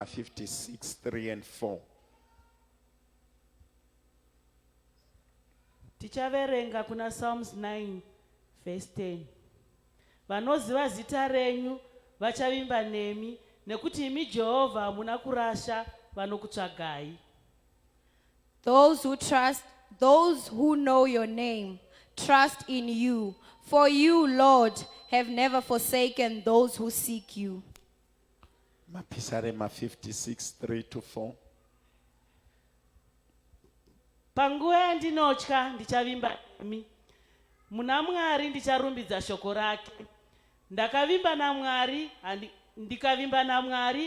56, 3 and 4. Tichaverenga kuna Psalms 9 verse 10. Vanoziva zita renyu vachavimba nemi, nekuti imi Jehovha hamuna kurasha vanokutsvagai. Those who know your name, trust in you. For you, Lord, have never forsaken those who seek you. Mapisarema 56, 3 to 4. Panguva yandinotya ndichavimba nemi, muna Mwari ndicharumbidza shoko rake. Ndikavimba naMwari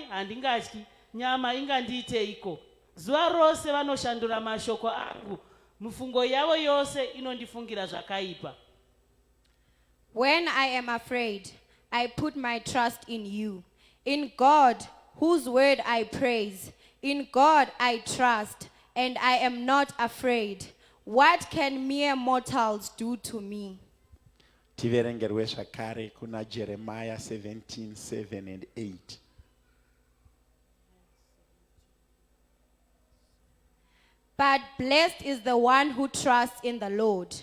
handingatyi, nyama ingandiiteiko. Zuva rose vanoshandura mashoko angu, mifungo yavo yose inondifungira zvakaipa. When I am afraid, I put my trust in you. In God, whose word I praise. In God I trust, and I am not afraid. What can mere mortals do to me? Tiverengerwe zvakare kuna Jeremiah 17, 7 and 8. But blessed is the one who trusts in the Lord,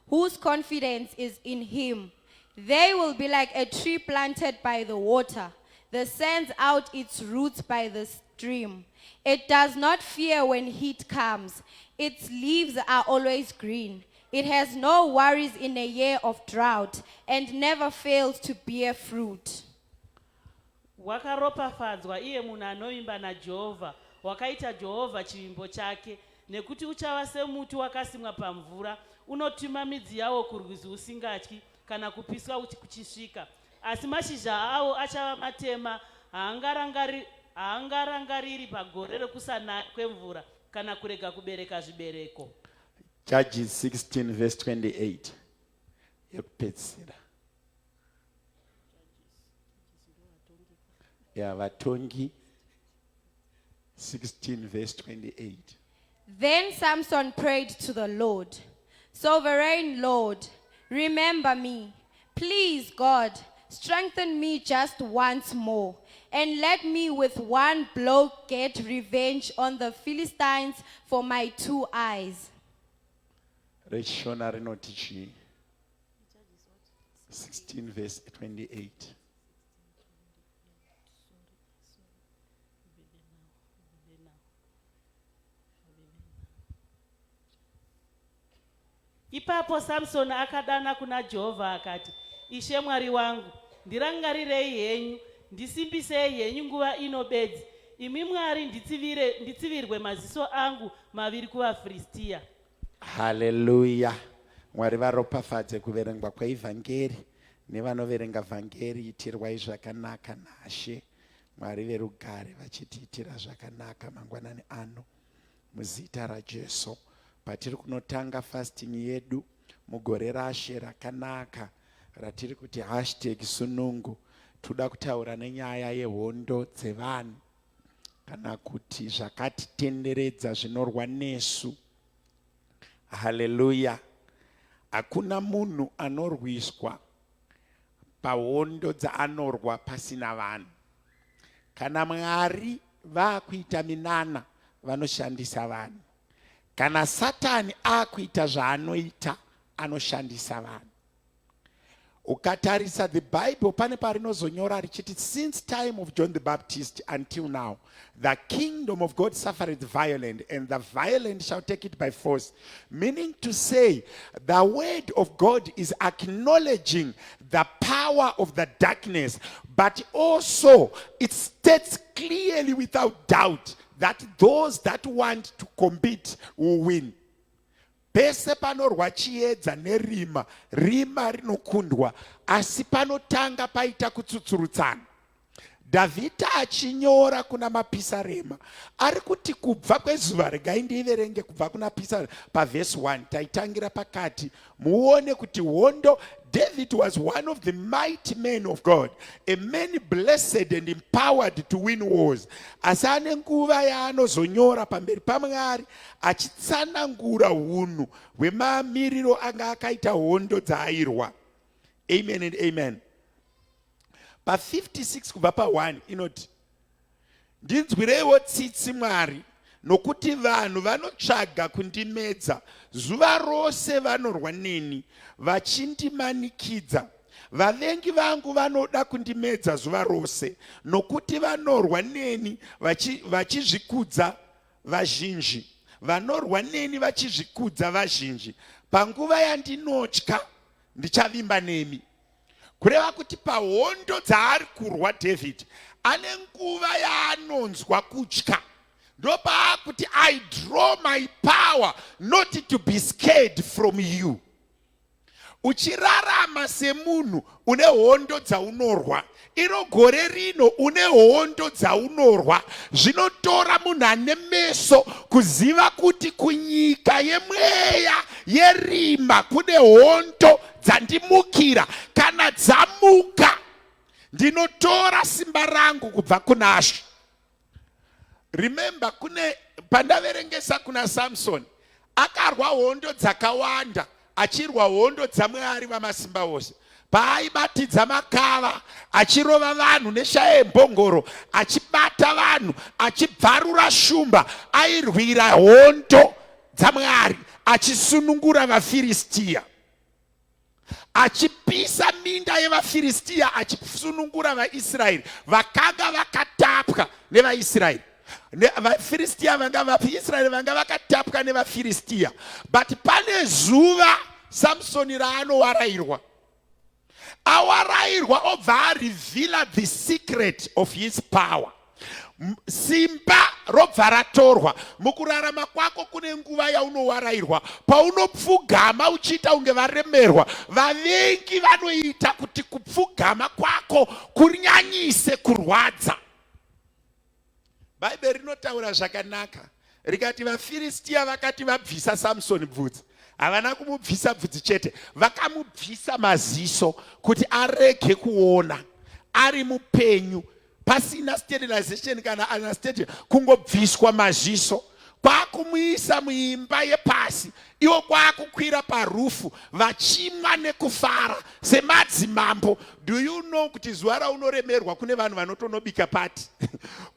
whose confidence is in him. They will be like a tree planted by the water, that sends out its roots by the stream. It does not fear when heat comes. Its leaves are always green. It has no worries in a year of drought, and never fails to bear fruit. Wakaropafadzwa iye munhu anovimba naJehovha, wakaita Jehovha chivimbo chake, nekuti uchava semuti wakasimwa pamvura, unotuma midzi yawo kurwizi usingatyi, kana kupiswa kuchisvika. Asi mashizha awo achava matema, haangarangariri pagore rekusana kwemvura, kana kurega kubereka zvibereko. Judges 16, verse 28. Yekupedzisira. Vatongi 16, verse 28. Then Samson prayed to the Lord, Sovereign Lord, remember me. Please, God, strengthen me just once more, and let me with one blow get revenge on the Philistines for my 2 eyes. Reshona renotichi 16, verse 28. Ipapo Samson akadana kuna Jehovha akati, Ishe Mwari wangu, ndirangarirei henyu, ndisimbisei henyu nguva ino bedzi. Imi Mwari nditsivirwe maziso angu maviri kuvaFiristia. Hallelujah. Mwari varopafadze kuverengwa kwaivhangeri nevanoverenga vhangeri. Itirwai zvakanaka naShe Mwari verugare vachitiitira zvakanaka mangwanani ano muzita raJesu. Patiri kunotanga fasting yedu mugore raShe rakanaka ratiri kuti #sunungu, toda kutaura nenyaya yehondo dzevanhu kana kuti zvakatitenderedza zvinorwa nesu. Hallelujah. Hakuna munhu anorwiswa pahondo dzaanorwa pasina vanhu. Kana Mwari vakuita minana vanoshandisa vanhu. Kana Satani akuita zvaanoita anoshandisa vanhu. Ukatarisa the Bible pane parinozonyora richiti since time of John the Baptist until now the kingdom of God suffered violence, and the violent shall take it by force. Meaning to say, the word of God is acknowledging the power of the darkness, but also it states clearly without doubt that those that want to compete will win. Pese panorwa chiedza nerima, rima rinokundwa, asi panotanga paita kutsutsurutsana. Dhavhidhi achinyora kuna mapisarema ari kuti kubva kwezuva, regai ndiverenge kubva kuna Pisarema pavhesi 1 taitangira pakati, muone kuti hondo. David was one of the mighty men of God, a man blessed and empowered to win wars. Asi ane nguva yaanozonyora pamberi paMwari achitsanangura unhu hwemamiriro anga akaita hondo dzaairwa. Amen and amen. Pa 56 kubva pa 1 inoti, ndinzwireiwo tsitsi Mwari, nokuti vanhu vanotsvaga kundimedza, zuva rose vanorwa neni vachindimanikidza. Vavengi vangu vanoda kundimedza zuva rose, nokuti vanorwa neni vachizvikudza vazhinji. Vanorwa neni vachizvikudza vazhinji. Panguva yandinotya ndichavimba nemi. Kureva kuti pahondo dzaari kurwa David ane nguva yaanonzwa kutya. Ndopakuti I draw my power not to be scared from you. Uchirarama semunhu une hondo dzaunorwa, iro gore rino une hondo dzaunorwa, zvinotora munhu ane meso kuziva kuti kunyika yemweya yerima kune hondo dzandimukira. Kana dzamuka ndinotora simba rangu kubva kunasho. Remember, pandaverengesa kuna Samson, akarwa hondo dzakawanda, achirwa hondo dzamwari vamasimba ose. Paaibatidza makava, achirova vanhu neshaye mbongoro, achibata vanhu, achibvarura shumba, airwira hondo dzamwari, achisunungura vaFiristia. Achipisa minda yevaFiristia, achisunungura vaIsraeri vakanga vakatapwa nevaIsraeri. VaFiristia vaIsraeri vanga vakatapwa nevaFiristia. But pane zuva Samsoni raanowarayirwa. Awarayirwa obva reveal the secret of his power. Simba robva ratorwa. Mukurarama kwako kune nguva yaunowarayirwa. Paunopfugama uchiita unge varemerwa, vavengi vanoita kuti kupfugama kwako kunyanyise kurwadza. Bhaibheri rinotaura zvakanaka. Rikati vaFiristia vakati vabvisa Samsoni bvudzi, havana kumubvisa bvudzi chete, vakamubvisa maziso kuti arege kuona, ari mupenyu, pasina sterilization kana anesthesia, kungobviswa maziso. Kwakumuisa muimba yepasi, iwo kwakukwira parufu, vachimwa nekufara semadzimambo. Do you know kuti zuva raunoremerwa kune vanhu vanotonobika pati?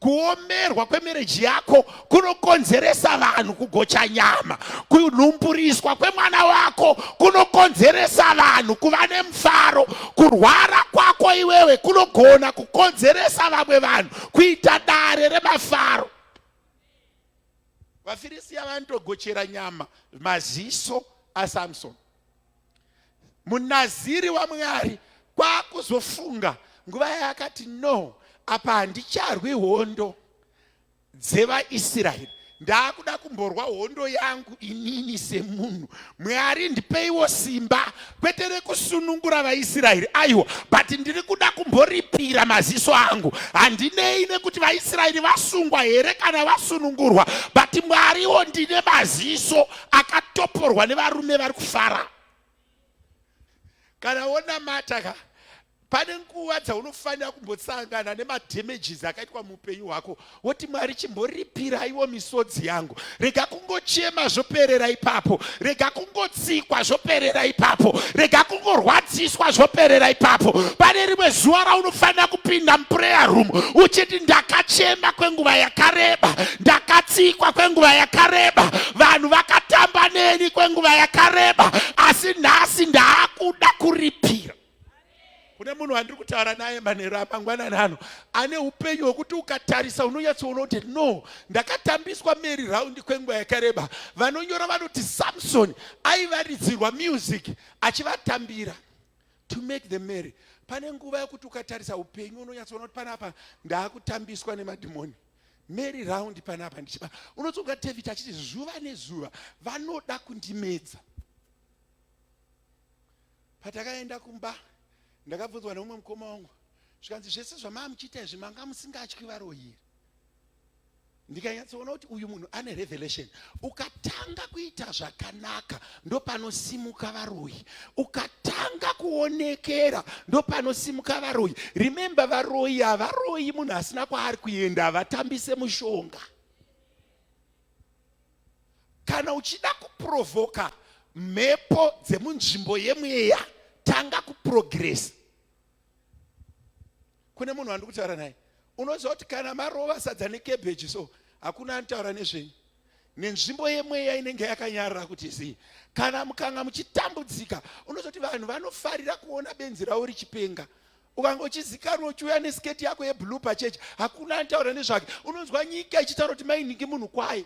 Kuomerwa kwemereji yako kunokonzeresa vanhu kugocha nyama. Kunumburiswa kwemwana wako kunokonzeresa vanhu kuva nemufaro. Kurwara kwako iwewe kunogona kukonzeresa vamwe vanhu kuita dare remafaro. VaFiristia vanotogochera nyama maziso aSamson. Munaziri waMwari kwakuzofunga nguva yakati no, apa handicharwi hondo dzevaIsraeri, ndakuda kumborwa hondo yangu inini semunhu. Mwari ndipeiwo simba, kwete rekusunungura vaIsraeri aiwa, but ndiri kuda kumboripira maziso angu. Handinei nekuti vaIsraeri vasungwa here kana vasunungurwa, but Mwariwo ndine maziso akatoporwa nevarume vari kufara. Kana ona mataka, pane nguva dzaunofanira kumbotsangana nemadamages akaitwa muupenyu hwako, woti Mwari chimboripira iwo misodzi yangu. Rega kungochema zvoperera ipapo, rega kungotsikwa zvoperera ipapo, rega kungorwadziswa zvoperera ipapo. Pane rimwe zuva raunofanira kupinda muprayer room uchiti ndakachema kwenguva yakareba, ndakatsikwa kwenguva yakareba, vanhu vakatamba neni kwenguva yakareba, asi nhasi ndaakuda kuripira. Kune munhu wandiri kutaura naye manheru amangwanani ano, ane upenyu hwekuti ukatarisa unonyatsoona kuti no, ndakatambiswa Mary round kwenguva yakareba. Vanonyora vanoti Samson aivaridzirwa music achivatambira to make them merry. Pane nguva yekuti ukatarisa upenyu unonyatsoona kuti panapa ndaakutambiswa nemadhimoni. Mary round panapa ndichiba. Unotsoka David achiti zuva nezuva vanoda kundimedza. Patakaenda kumba, ndakabvunzwa neumwe mukoma wangu, zvikanzi zvese zvamaamuchiita izvi manga musingatyi varoyi here. Ndikanyatsoona kuti uyu munhu ane revelation. Ukatanga kuita zvakanaka ndopanosimuka varoyi. Ukatanga kuonekera ndopanosimuka varoyi. Remember, varoyi havaroyi munhu asina kwaari kuenda, havatambise mushonga. Kana uchida kuprovoka mhepo dzemunzvimbo yemweya, tanga kuprogress. Kune munhu wandiri kutaura naye, unoziva kuti kana marova sadza nekebheji so hakuna anotaura nezvenyu. Nenzvimbo yemweya inenge yakanyarara kuti zii. Kana mukanga muchitambudzika, unoziva kuti vanhu vanofarira kuona benzi ravo richipenga. Ukanga uchizikanwa uchiuya nesiketi yako yeblue pachechi, hakuna anotaura nezvake. Unonzwa nyika ichitaura kuti mainhingi munhu kwaye.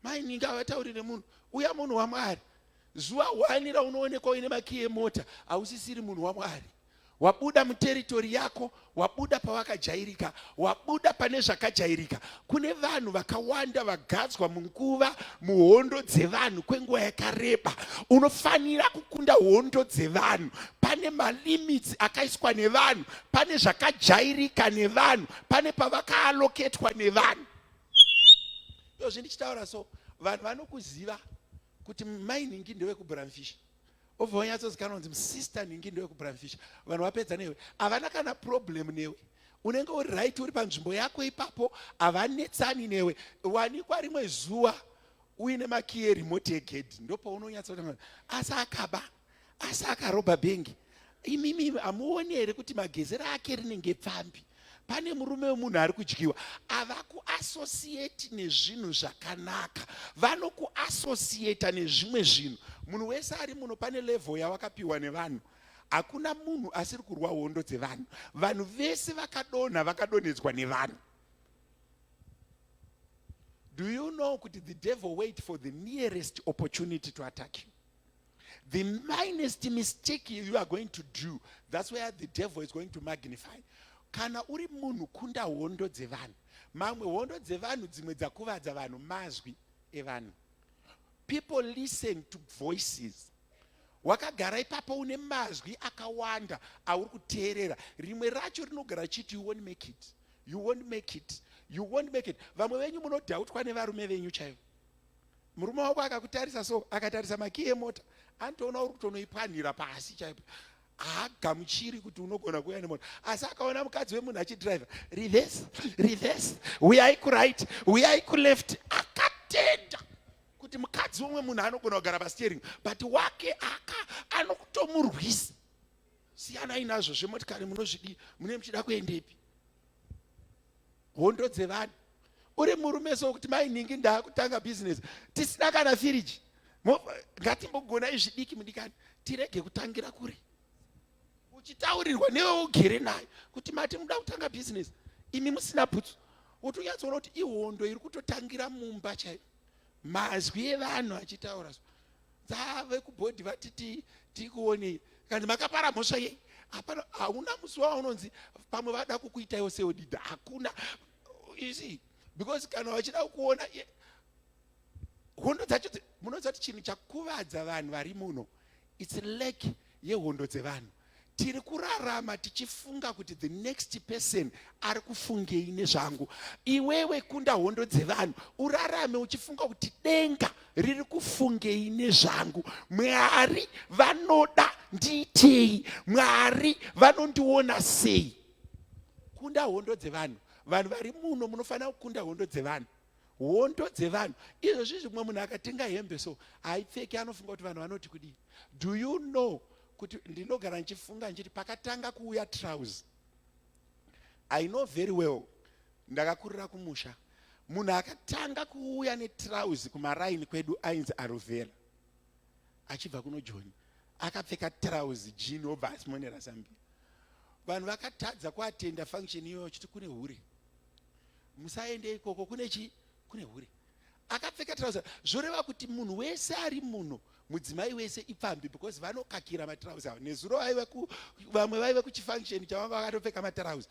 Mainhingi havataurire munhu, uya munhu waMwari. Zuva 1 raunoonekwa uine makiyi emota, hausisiri munhu waMwari. Wabuda muteritori yako, wabuda pawakajairika, wabuda pane zvakajairika. Kune vanhu vakawanda vagadzwa munguva muhondo dzevanhu kwenguva yakareba. Unofanira kukunda hondo dzevanhu. Pane malimits akaiswa nevanhu, pane zvakajairika nevanhu, pane pavakaaloketwa nevanhu. Izvi ndichitaura so, vanhu vanokuziva kuti mainhingi ndewekubramfish. Obva wanyatsozikanwa kunzi musista nhingi ndewekubramfish. Vanhu vapedza newe, havana kana problem newe. Unenge uri right, uri panzvimbo yako ipapo, havanetsani newe. Wanikwa rimwe zuva uine makiyi remote egedhi, ndopaunonyatsoona asi akaba, asi akaroba bhengi. Imimi hamuoni here kuti magezero ake rinenge pfambi. Pane murume wemunhu ari kudyiwa. Avakuassociate nezvinhu zvakanaka, vanokuassociata nezvimwe zvinhu. Munhu wese ari muno pane level yawakapiwa nevanhu. Hakuna munhu asiri kurwa hondo dzevanhu. Vanhu vese vakadonha vakadonhedzwa nevanhu. Do you know kuti the devil wait for the nearest opportunity to attack you? The minest mistake you are going to do, that's where the devil is going to magnify. Kana uri munhu, kunda hondo dzevanhu. Mamwe hondo dzevanhu dzimwe dzakuvadza vanhu mazwi evanhu. People listen to voices. Wakagara ipapo une mazwi akawanda auri kuteerera. Rimwe racho rinogara chiti you won't make it. You won't make it. You won't make it. Vamwe venyu munodhautwa nevarume venyu chaivo. Murume wako akakutarisa so, akatarisa makiyi emota, anotoona uri kutonoipanhira pasi chaipo. Haagamuchiri kuti unogona kuuya nemota. Asi akaona mukadzi wemunhu achidriver, reverse, reverse, uyai kuright, uyai kuleft. Akatenda kuti mukadzi womwe munhu anogona kugara pasteering, but wake anokutomurwisa. Siyanai nazvo zvemotikari munozvidi, mune muchida kuendepi? Hondo dzevanhu. Uri murume so kuti mainhingi ndaakutanga business, tisina kana firiji. Ngatimbogona izvidiki mudikani, tirege kutangira kure. Uchitaurirwa newe ugere naye kuti mati muda kutanga business, imi musina bhutsu. Wotonyatsoona kuti ihondo iri kutotangira mumba chaipo. Mazwi evanhu achitaura so, dzave kubhodhi vati tikuonei. Kandi makapara mhosva yei? Hapana, hauna musi waunonzi pamwe vada kukuitaiwo seodhidha. Hakuna. You see, because kana vachida kuona hondo dzacho, munoziva kuti chinhu chakuvadza vanhu vari muno, it's lack yehondo dzevanhu. Tiri kurarama tichifunga kuti the next person ari kufungei nezvangu. Iwewe kunda hondo dzevanhu, urarame uchifunga kuti denga riri kufungei nezvangu. Mwari vanoda ndiitei? Mwari vanondiona sei? Kunda hondo dzevanhu. Vanhu vari muno munofanira kukunda hondo dzevanhu. Hondo dzevanhu. Izvozvi zvimwe munhu akatenga hembe so, haipfeki, anofunga kuti vanhu vanoti kudii. Do you know kuti ndinogara nchifunga nchiti pakatanga kuuya trouser, I know very well, ndakakurira kumusha, munhu akatanga kuuya netrouser kumaraini kwedu ainzi Aruvera, achibva kuno John, akapfeka trouser jean obva asimonera zambia. Vanhu vakatadza kuatenda function iyoyo, chiti kune hure, musaende ikoko, kune hure. Akapfeka trouser, zvoreva kuti munhu wese ari muno, mudzimai wese ipfambi, because vanokakira matrauzi avo. Nezuro vamwe vaive kuchifunction chavanga vakatopfeka matrauzi.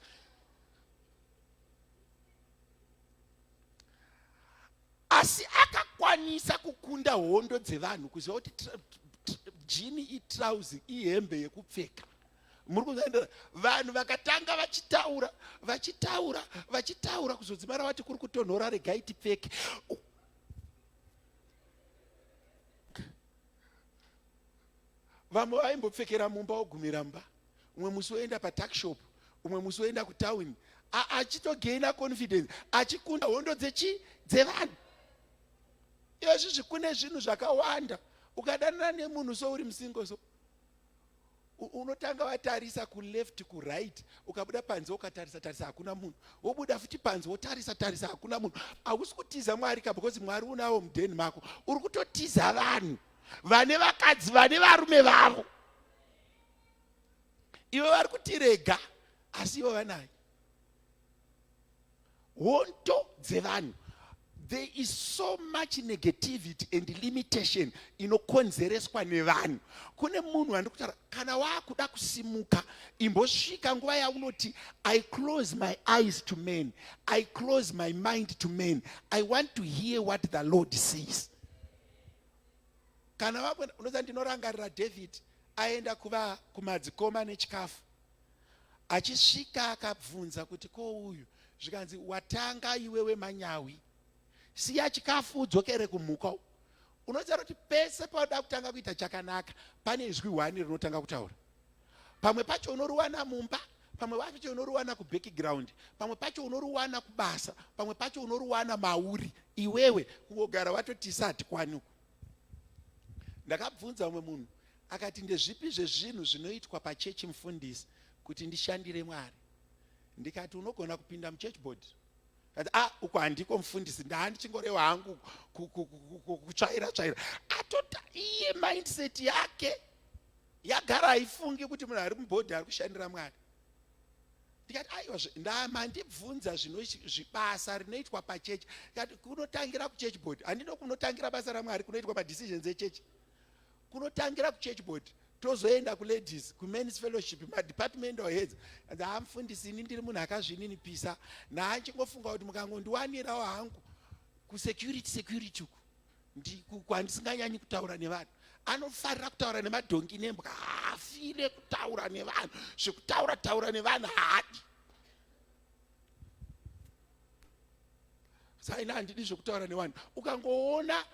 Asi akakwanisa kukunda hondo dzevanhu kuziva kuti jini itrauzi ihembe yekupfeka. muri kuzaendera vanhu vakatanga vachitaura kuzodzimara vati kuri kutonhora regai tipfeke. Vamwe vaimbopfekera mumba wogumira mba, umwe musi woenda patakshop, umwe musi woenda kutauni, achitogaina confidence, achikunda hondo dzevanhu. Izvi kune zvinhu zvakawanda. Ukadanana nemunhu so uri musingo so, unotanga watarisa kuleft kuright, ukabuda panze ukatarisa hakuna munhu, wobuda futi panze wotarisa hakuna munhu. Hausi kutiza Mwari ka, because Mwari unawo mudheni mako. Uri kutotiza vanhu vane vakadzi vane varume vavo. Ivo vari kutirega asi ivo vanayo. Hondo dzevanhu. There is so much negativity and limitation inokonzereswa nevanhu. Kune munhu andikutaura, kana wakuda kusimuka, imbosvika nguva yaunoti I close my eyes to men, I close my mind to men, I want to hear what the Lord says. Kana wakwenda, unoza ndinorangarira David aenda kuva kumadzikoma nechikafu, achisvika akabvunza kuti ko uyu, zvikanzi watanga iwewe manyawi, siya chikafu udzokere kumhuka. Unoziva kuti pese pauda kutanga kuita chakanaka pane izwi wani rinotanga kutaura. Pamwe pacho unoriwana mumba, pamwe pacho unoriwana kubackground, pamwe pacho unoriwana kubasa, pamwe pacho unoriwana mauri. Iwewe kungogara watotisa hatikwani uku. Ndakabvunza umwe munhu akati ndezvipi zvezvinhu zvinoitwa pachechi mufundisi kuti ndishandire Mwari. Ndikati unogona kupinda muchurch board. Uko handiko mufundisi, ndahandichingoreva hangu kutsvaira. Atota iye mindset yake yagara haifungi kuti munhu ari mubhodhi ari kushandira Mwari. Ndikati aiwa, ndamandibvunza zvibasa rinoitwa pachechi. Ndikati kunotangira kuchurch board. Handino kunotangira basa raMwari kunoitwa madecisions echechi. Kunotangira kuchurch board, tozoenda kuladies, kumen's fellowship, madepartmental heads. Mufundisi ini ndiri munhu akazvininipisa, naachingofunga kuti mukangondiwanirawo hangu kusecurity uku kwandisinganyanyi kutaura nevanhu. Anofarira kutaura nemadhongi nembwa, haafire kutaura nevanhu. Zvekutaura nevanhu haadi. Saina handidi zvekutaura nevanhu. Ukangoona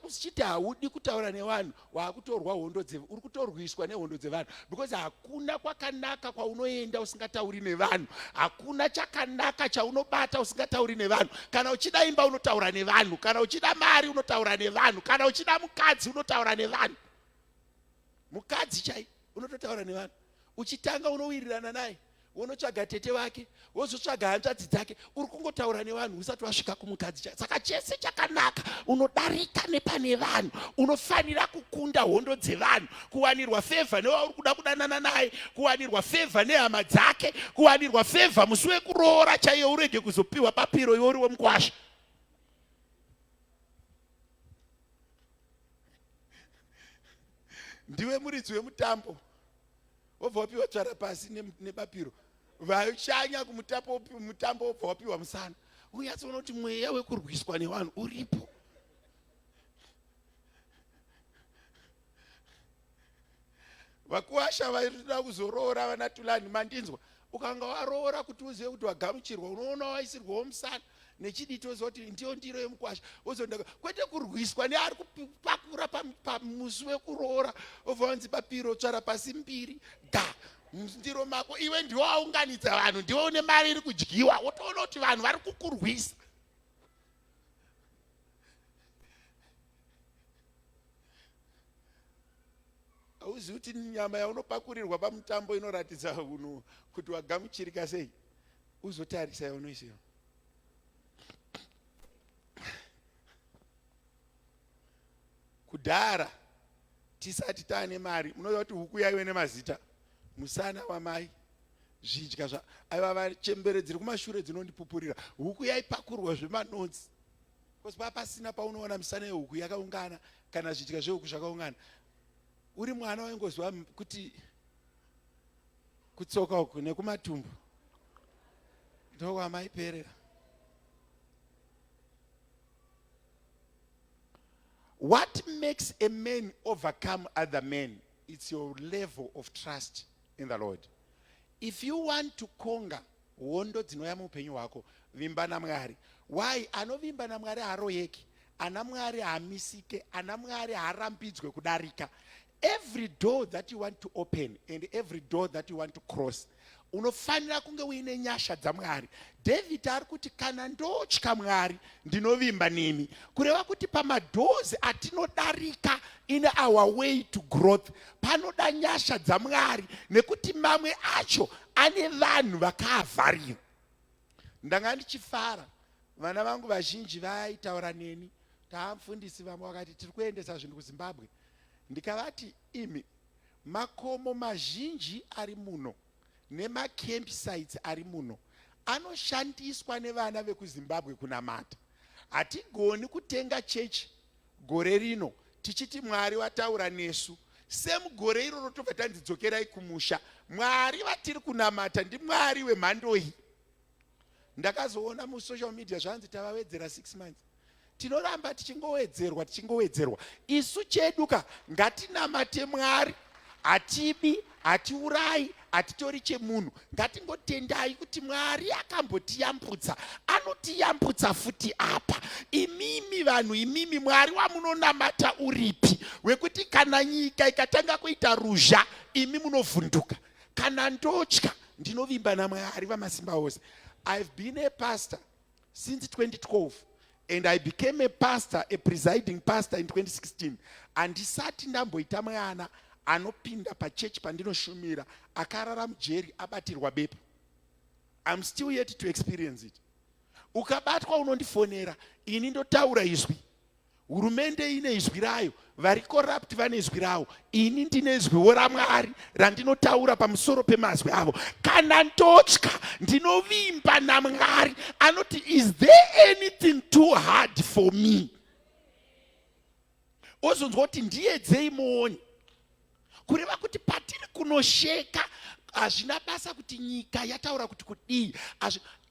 usichiti haudi kutaura nevanhu, waakutorwa hondo dzevanhu, uri kutorwiswa nehondo dzevanhu. Because hakuna kwakanaka kwaunoenda usingatauri nevanhu. Hakuna chakanaka chaunobata usingatauri nevanhu. Kana uchida imba unotaura nevanhu, kana uchida mari unotaura nevanhu, kana uchida mukadzi unotaura nevanhu. Mukadzi chai unototaura nevanhu. Uchitanga unowirirana naye, wonotsvaga tete wake, wozotsvaga hanzvadzi dzake, uri kungotaura nevanhu usati wasvika kumukadzi chai. Saka chese chakanaka unodarika nepane vanhu, unofanira kukunda hondo dzevanhu, kuwanirwa favor newauri kuda kudanana naye, kuwanirwa favor nehama dzake, kuwanirwa favor musi wekuroora chaiyo, urege kuzopiwa papiro iwe uri wemukwasha. Ndiwe muridzi wemutambo, wobva wapiwa tsvara pasi nebapiro, vashanya kumutambo wobva wapiwa musana. Unyatsoona kuti mweya wekurwiswa nevanhu uripo. Vakuwasha varikuda kuzoroora vanatulani, mandinzwa. Ukanga waroora kuti uzive kuti wagamuchirwa, unoona waisirwawo musana nechiditi, wozoti ndiyo ndiro yemukwasha, wozonda kwete kurwiswa neari kupakura pamusi wekuroora, obva wanzi papiro tsvara pasi 2 ga ndiro mako, iwe ndiwo waunganidza vanhu, ndiwo une mari iri kudyiwa, wotoona kuti vanhu vari kukurwisa. Hauzivi kuti nyama yaunopakurirwa pamutambo inoratidza unhu kuti wagamuchirika sei? Uzotarisa yaunoisiwa. Kudhara tisati taane mari, munoziva kuti huku yaive nemazita, musana wamai, zvidya aiva vachembere dziri kumashure dzinondipupurira. Huku yaipakurwa zvemanotsi, because papasina paunoona misana yehuku yakaungana kana zvidya zvehuku zvakaungana. Uri mwana waingoziva kuti kutsoka uku nekumatumbu ndokwamaiperera. What makes a man overcome other men? It's your level of trust in the Lord. if you want to conquer hondo dzinouya muupenyu hwako, vimba naMwari. Why? Anovimba naMwari haroyeki, ana Mwari hamisike, ana Mwari harambidzwe kudarika. Every door that you want to open and every door that you want to cross, unofanira kunge uine nyasha dzaMwari. David ari kuti kana ndotya Mwari ndinovimba nemi, kureva kuti pamadoors atinodarika in our way to growth panoda nyasha dzaMwari, nekuti mamwe acho ane vanhu vakaavharira. Ndanga ndichifara, vana vangu vazhinji vaitaura neni, taamufundisi vamwe vakati tiri kuendesa zvinhu kuZimbabwe. Ndikavati imi makomo mazhinji ari muno nemacampsites ari muno anoshandiswa nevana vekuZimbabwe kunamata. Hatigoni kutenga chechi gore rino tichiti Mwari wataura nesu, semugore iroro tobva tanzidzokerai kumusha. Mwari vatiri kunamata ndiMwari wemhando iyi. Ndakazoona musocial media zvanzi tavawedzera 6 months. Tinoramba tichingowedzerwa. Isu cheduka ngatinamate Mwari, hatibi, hatiurai, hatitori chemunhu. Ngatingotendai kuti Mwari akambotiyambutsa, anotiyambutsa futi apa. Imimi vanhu, imimi Mwari wamunonamata uripi, wekuti kana nyika ikatanga kuita ruzha, imi munovhunduka. Kana ndotya, ndinovimba naMwari vamasimba ose. I've been a pastor since 2012. And I became a pastor, a presiding pastor in 2016. Handisati ndamboita mwana anopinda pachechi pandinoshumira akarara mujeri abatirwa bepa. I'm still yet to experience it. Ukabatwa unondifonera, ini ndotaura izwi. Hurumende ine izwi rayo, vari corrupt vane izwi rawo, ini ndine izwiwo raMwari randinotaura pamusoro pemazwi avo. Kana ndotya ndinovimba naMwari anoti, is there anything too hard for me? Ozonzwa kuti ndiedzei muone. Kureva kuti patiri kunosheka hazvina basa kuti nyika yataura kuti kudii.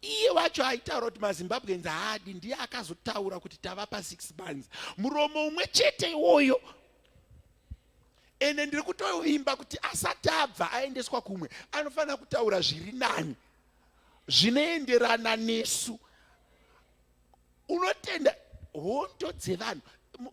Iye wacho aitaura kuti maZimbabweans haadi, ndiye akazotaura kuti tavapa 6 months. Muromo umwe chete iwoyo. Ene ndiri kutovimba kuti asati abva aendeswa kumwe anofanira kutaura zviri nani, zvinoenderana nesu. Unotenda hondo dzevanhu.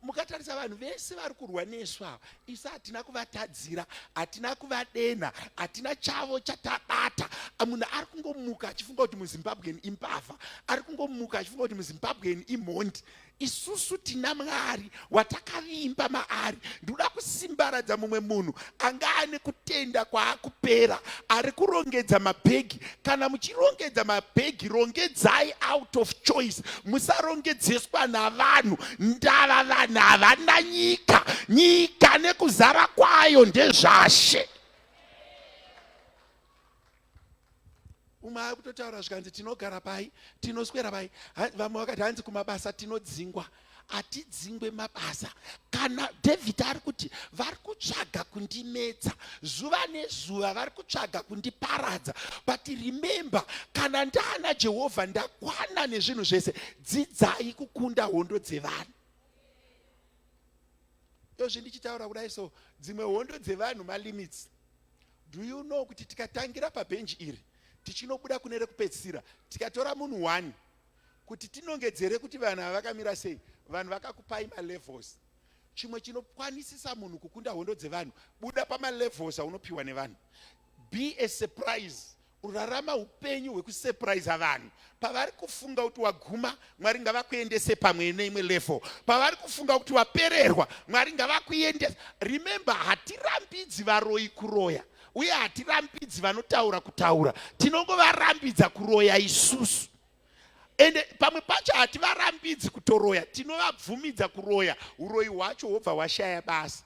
Mukatarisa vanhu vese vari kurwa nesu ava, isu hatina kuvatadzira, hatina kuvadena, hatina chavo chatabata. Munhu ari kungomuka achifunga kuti muZimbabwean imbavha, ari kungomuka achifunga kuti muZimbabwean imhondi. Isusu tina Mwari watakavimba maari. Ndoda kusimbaradza mumwe munhu anga ane kutenda kwaakupera, ari kurongedza mabhegi. Kana muchirongedza mabhegi, rongedzai out of choice, musarongedzeswa navanhu. Ndava vanhu havana nyika, nyika nekuzara kwayo ndezvashe. Umwe ari kutotaura zvikanzi tinogara pai, tinoswera pai. Vamwe vakati hanzi kumabasa tinodzingwa. Hatidzingwe mabasa. Kana David ari kuti vari kutsvaga kundimedza, zuva nezuva vari kutsvaga kundiparadza. But remember, kana ndaana Jehovha ndakwana nezvinhu zvese. Dzidzai kukunda hondo dzevanhu. Yozvi ndichitaura kudai so, dzimwe hondo dzevanhu malimits. Do you know kuti tikatangira pabhenji iri tichinobuda kune rekupedzisira, tikatora munhu 1 kuti tinongedzere kuti vanhu ava vakamira sei, vanhu vakakupai malevels. Chimwe chinokwanisisa munhu kukunda hondo dzevanhu, buda pamalevels aunopiwa nevanhu. Be a surprise. Urarama upenyu hwekusurprise vanhu. Pavari kufunga kuti waguma, Mwari ngavakuendese pamwe neimwe level. Pavari kufunga kuti wapererwa, Mwari ngavakuendese. Remember, hatirambidzi varoi kuroya, uye hatirambidzi vanotaura kutaura. Tinongovarambidza kuroya isusu. Ende pamwe pacho hativarambidzi kutoroya, tinovabvumidza kuroya. Uroyi hwacho hwobva hwashaya basa.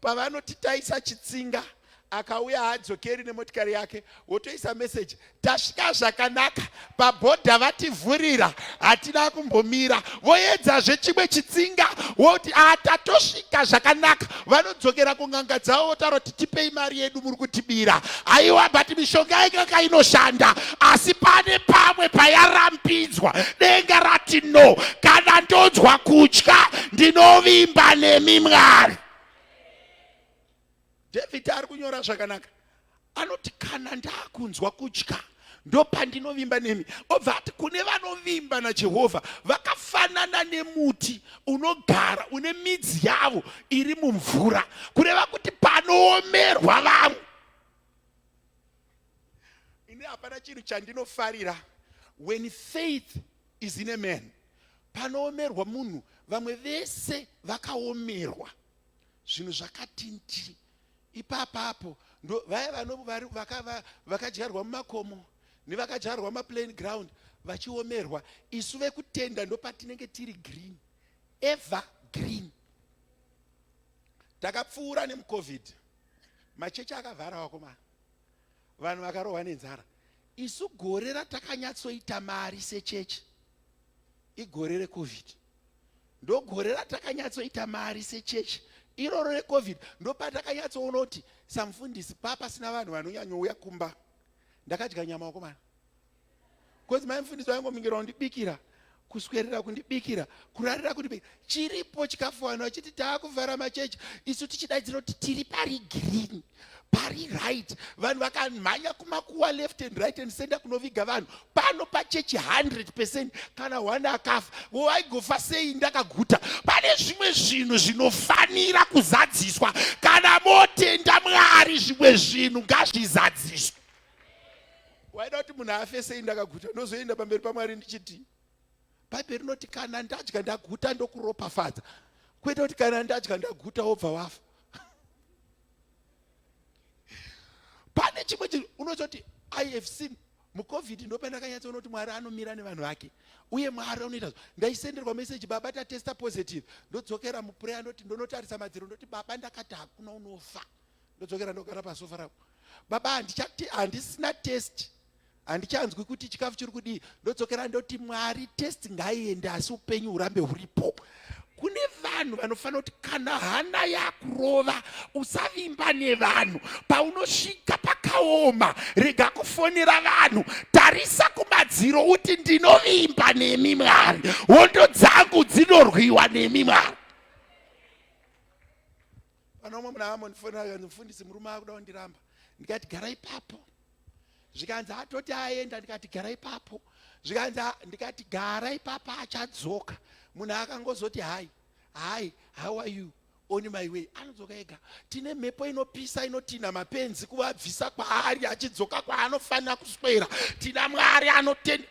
Pavanotitaisa chitsinga, akauya hadzokeri nemotikari yake, wotoisa message, tasvika zvakanaka, pabhodha vativhurira, hatina kumbomira. Voedzazve chimwe chitsinga, woti tatosvika zvakanaka. Vanodzokera kun'anga dzavo votaura kuti tipei mari yedu muri kutibira. Aiwa, but mishonga ikaka inoshanda, asi pane pamwe payarambidzwa. Denga rati no, kana ndonzwa kutya ndinovimba nemi Mwari. David ari kunyora zvakanaka. anoti kana ndakunzwa kutya ndopandinovimba nemi. Obva ati kune vanovimba naJehovha vakafanana nemuti unogara une midzi yavo iri mumvura, kureva kuti panoomerwa vamwe. Ine hapana chinhu chandinofarira when faith is in a man. Panoomerwa munhu, vamwe vese vakaomerwa, zvinhu zvakatinti. Ipapapo ndo vaya vakadyarwa mumakomo nevakadyarwa mumaplain ground vachiomerwa. Isu vekutenda ndo patinenge tiri green, ever green. Takapfuura nemucovid, machechi akavhara wakomana, vanhu vakarohwa nenzara. Isu gore ratakanyatsoita mari sechechi igore recovid, ndo gore ratakanyatsoita mari sechechi iroro recovid. Ndo patakanyatsoona kuti samufundisi papasina vanhu vanonyanyouya kumba. Ndakadya nyama wakomana, because maimufundisi vaingomingira kundibikira, kuswerera kundibikira, kurarira kundibikira. Chiripo chikafu vanhu vachiti taakuvhara machechi, isu tichidaidzira kuti tiri pari green, pari right. Vanhu vakamhanya kumakuwa left and right and center kunoviga vanhu. Pano pachechi 100%. Kana wanda akafa, waigofa sei ndakaguta. Pane zvimwe zvinhu zvinofanira kuzadziswa. Kana motenda Mwari, zvimwe zvinhu ngazvizadziswe. Waida kuti munhu afe sei ndakaguta, ndozoenda pamberi paMwari ndichiti, Bhaibheri rinoti kana ndadya ndaguta ndokuropafadza, kwete kuti kana ndadya ndaguta wobva wafa. Pane chimwe chinhu unozoti I have seen mucovid, ndo pandakanyatsoona kuti Mwari anomira nevanhu vake, uye Mwari anoita ndaisenderwa message, baba tatesta positive, ndodzokera muprayer ndoti ndonotarisa madziro ndoti baba ndakati hakuna unofa. Ndodzokera ndogara pasofa rapo, baba handisina test, handichanzwi kuti chikafu chiri kudii. Ndodzokera ndoti Mwari test ngaiende asi upenyu hurambe huripo. Kune vanhu vanofanira kuti kana hana yakurova usavimba nevanhu. Paunosvika pakaoma, rega kufonera vanhu, tarisa kumadziro uti ndinovimba nemi Mwari, hondo dzangu dzinorwiwa nemi Mwari. Panomwe munhu amondifonera mufundisi murume akuda kundiramba, ndikati gara ipapo. Zvikanzi atoti aenda, ndikati gara ipapo. Zvikanzi ndikati gara ipapo achadzoka. Munhu akangozoti hi, how are you, on my way. Anodzoka ega. Tine mhepo inopisa inotina mapenzi kuvabvisa kwaari achidzoka kwaanofanira kuswera. Tina Mwari anotenda.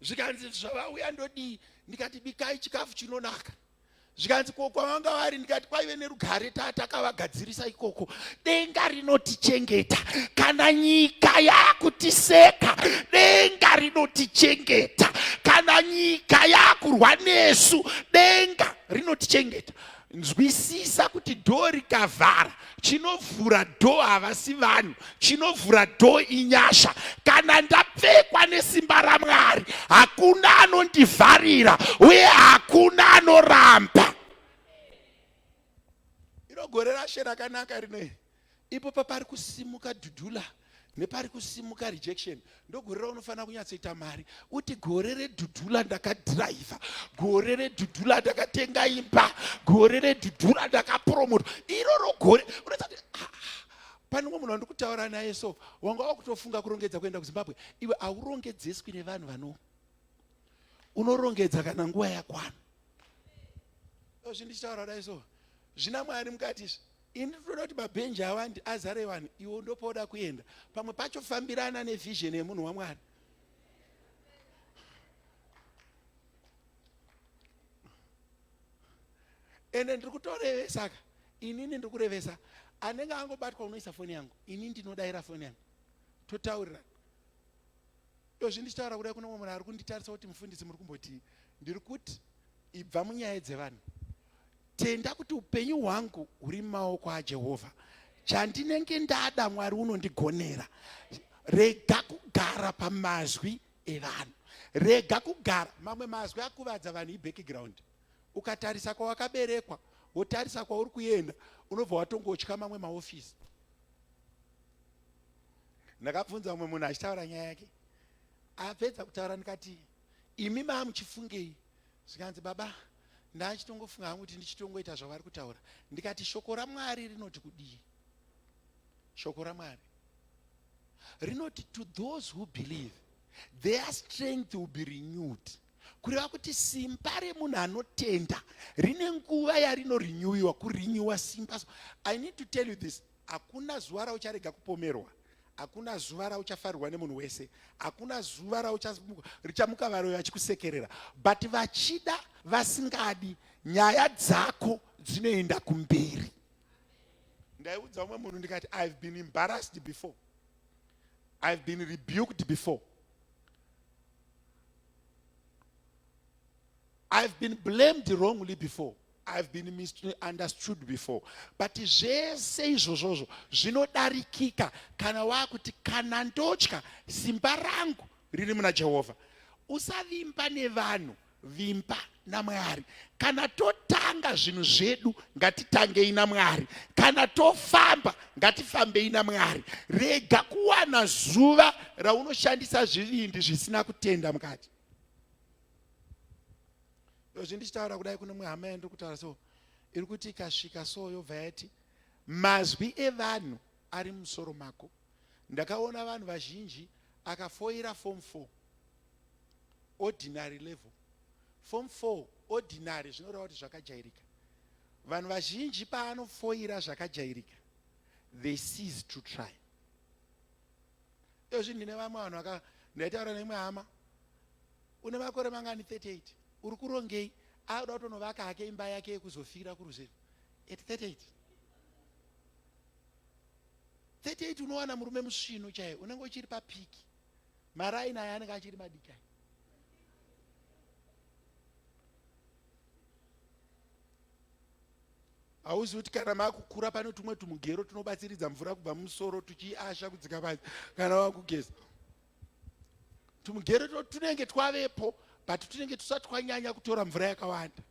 Zvikanzi zvavauya ndodii, ndikati bikai chikafu chinonaka. Zvikanzi kwavanga vari, ndikati kwaive nerugare takavagadzirisa ikoko. Denga rinotichengeta. Kana nyika yakutiseka, denga rinotichengeta. Kana nyika yakurwa nesu, denga rinotichengeta. Nzwisisa kuti dho rikavhara, chinovhura dho havasi vanhu, chinovhura dho inyasha. Kana ndapfekwa nesimba raMwari, hakuna anondivharira uye hakuna anoramba. Iro gore rashe rakanaka rinei. Ipo papari kusimuka dhudhula nepari kusimuka rejection, ndogore raunofanira kunyatsoita mari. Uti gore redhudhula ndakadhiraivha, gore redhudhula ndakatenga imba, gore redhudhula ndakapromota. Iroro gore unoti pane umwe munhu wandikutaura naye, so wanga wakutofunga kurongedza kuenda kuZimbabwe. Iwe haurongedzeswi nevanhu vano, unorongedza kana nguva yakwana. Zvindichitaura naye so, zvina Mwari mukati izvi. Ini ndinoda kuti mabhenji awandi azare vanhu, iwe ndopoda kuenda. Pamwe pacho fambirana nevision yemunhu waMwari. Ende ndiri kutorevesa ka, inini ndiri kurevesa. Anenge angobatwa unoisa foni yangu, ini ndinodaira foni yangu, totaurira. Zvindichitaura kudai kuno munhu ari kunditarisa kuti mufundisi muri kumboti, ndiri kuti ibva munyaya dzevanhu. Tenda kuti upenyu hwangu huri mumaoko aJehovha. Chandinenge ndada Mwari unondigonera. Rega kugara pamazwi evanhu, rega kugara. Mamwe mazwi akuvadza vanhu ibackground. Ukatarisa kwawakaberekwa, wotarisa kwauri kuenda, unobva watongotya mamwe maofisi. Ndakabvunza mumwe munhu achitaura nyaya yake. Apedza kutaura ndikati, imi maamuchifungei? Zvikanzi baba, ndachitongofunga hangu kuti ndichitongoita zvavari kutaura ndikati shoko raMwari rinoti kudii. Shoko raMwari rinoti to those who believe their strength will be renewed. Kureva kuti simba remunhu anotenda rine nguva yarinorenewiwa, kurenewa simba. I need to tell you this, hakuna zuva raucharega kupomerwa, hakuna zuva rauchafarirwa nemunhu wese, hakuna zuva richamuka varoyo vachikusekerera, but vachida vasingadi nyaya dzako dzinoenda kumberi. Ndaiudza umwe munhu ndikati I've been embarrassed before, I've been rebuked before, I've been blamed wrongly before, I've been misunderstood before, but zvese izvozvozvo zvinodarikika kana wakuti kana ndotya simba rangu riri muna Jehovha. Usavimba nevanhu, vimba naMwari. Kana totanga zvinhu zvedu ngatitangei naMwari, kana tofamba ngatifambei naMwari. Rega kuwana zuva raunoshandisa zvivindi zvisina kutenda mukati. Yozvi ndichitaura kudai kune mumwe hama yandiri kutaura so iri kuti ikasvika so yobva yati mazwi evanhu ari musoro mako. Ndakaona vanhu vazhinji akafoira form 4 ordinary level, form 4 ordinary zvinoreva kuti zvakajairika. Vanhu vazhinji paanofoira zvakajairika they cease to try. Yozvi ndine vamwe vanhu ndaitaura neimwe hama, une makore mangani 38, uri kurongei, auda kutonovaka hake imba yake yekuzofira kuruzevha at 38. 38 unowana murume musvino chaiye, unenge uchiri papiki, maraini aya anenge achiri madiki. Hauzi kuti kana makukura pano tumwe tumugero tunobatsiridza mvura kubva mumusoro tuchiasha kudzika pasi kana wakugeza. Tumugero tunenge twavepo but tunenge tusati twanyanya kutora mvura yakawanda.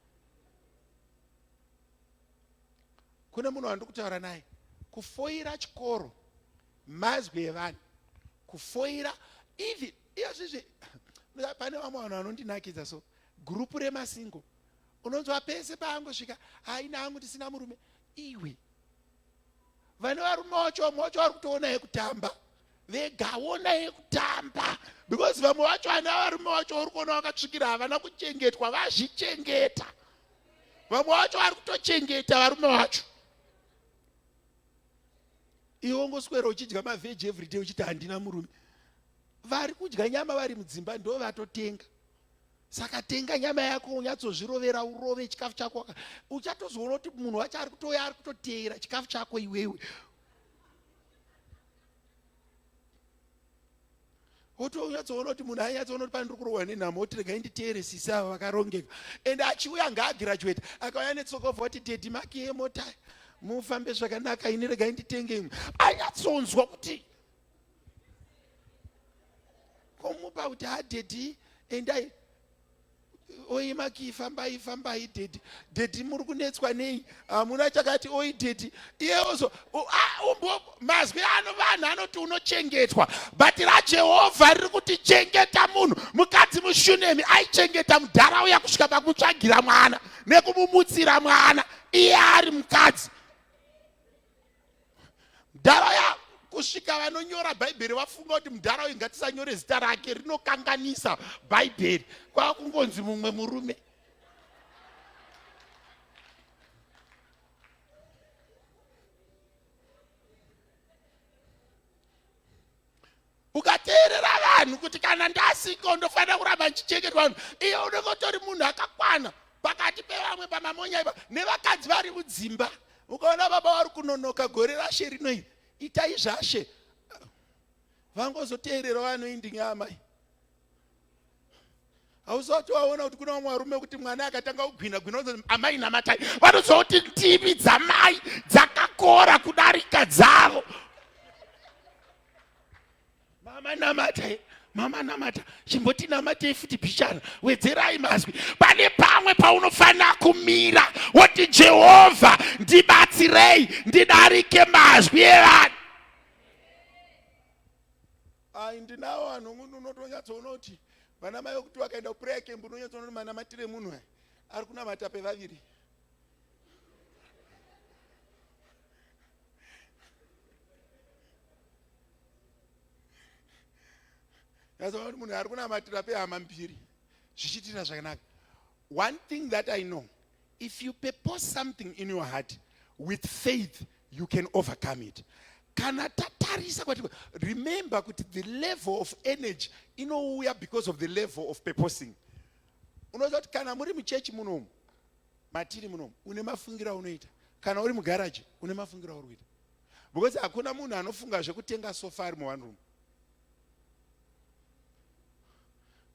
Kune munhu wandiri kutaura naye, kufoira chikoro, mazwi evanhu, kufoira even iyazvizvi. Pane vamwe vanhu vanondinakidza so gurupu remasingo, unonzwa pese paangosvika haina hangu tisina murume. Iwe vane varume wacho vari kutoona yekutamba vegaona yekutamba, because vamwe vacho vana varume vacho uri kuona vakatsvikira havana kuchengetwa, vazvichengeta. Vamwe vacho vari kutochengeta varume vacho. Iwe ungoswera uchidya mavheji everyday uchiti handina murume. Vari kudya nyama vari mudzimba ndo vatotenga. Saka tenga nyama yako unyatsozvirovera, urove chikafu chako. Uchatozoona kuti munhu wacho ari kutoteera chikafu chako iwewe. Unyatsoona kuti munhu ainyatsoona kuti pandiri kurohwa nenhamo kuti regai nditeere sisi ava vakarongeka. And achiuya ngaagraduate akauya netsoka obva kuti dedi maki yemota mufambe zvakanaka, ini regai nditenge imwe. Anyatsonzwa kuti komupa kuti hadedi endai oi maki fambai dedi muri kunetswa nei, hamuna chakati oi dedi. Iyewozo mazwi ano vanhu anoti unochengetwa, but raJehovha riri kuti chengeta munhu. Mukadzi muShunemi aichengeta mudhara uya kusvika pakumutsvagira mwana nekumumutsira mwana iye ari mukadzi. Mudhara uya kusvika vanonyora bhaibheri vafunga kuti mudhara uyu ngatisanyore zita rake, rinokanganisa bhaibheri, kwakungonzi mumwe murume. Ukateerera vanhu kuti kana ndasika ndofanira kuramba ndichichengetwa vanhu, iye unenge utori munhu akakwana pakati pevamwe pamamonya ipa nevakadzi vari mudzimba. Ukaona baba vari kunonoka gore rashe rinoiri, itai zvashe, vangozoteerera vanoindi nyama. Hausati waona kuti kuna vamwe varume kuti mwana akatanga kugwina amai namatai, vanoziva kuti ndimi dzamai dzakakora kudarika dzavo. Mama namata, chimboti namatei futi bhichana, wedzerai mazwi. Pane pamwe paunofanira kumira woti Jehovha ndibatsirei ndidarike mazwi evanhu. Ndinawo vanhu unotonyatsoona kuti vana mai vokuti vakaenda kuprayer camp unonyatsoona kuti manamatire munhu aya ari kunamata pevaviri. Yazoona munhu ari kunamatira pehama mbiri zvichiitira zvakanaka. One thing that I know, if you purpose something in your heart with faith, you can overcome it. Kana tatarisa kwati, remember kuti the level of energy inouya because of the level of purposing. Unoziva kuti kana muri muchechi munomu, matiri munomu, une mafungira unoita. Kana uri mugaraji, une mafungira uri kuita. Because hakuna munhu anofunga zvekutenga sofa ari mu one room.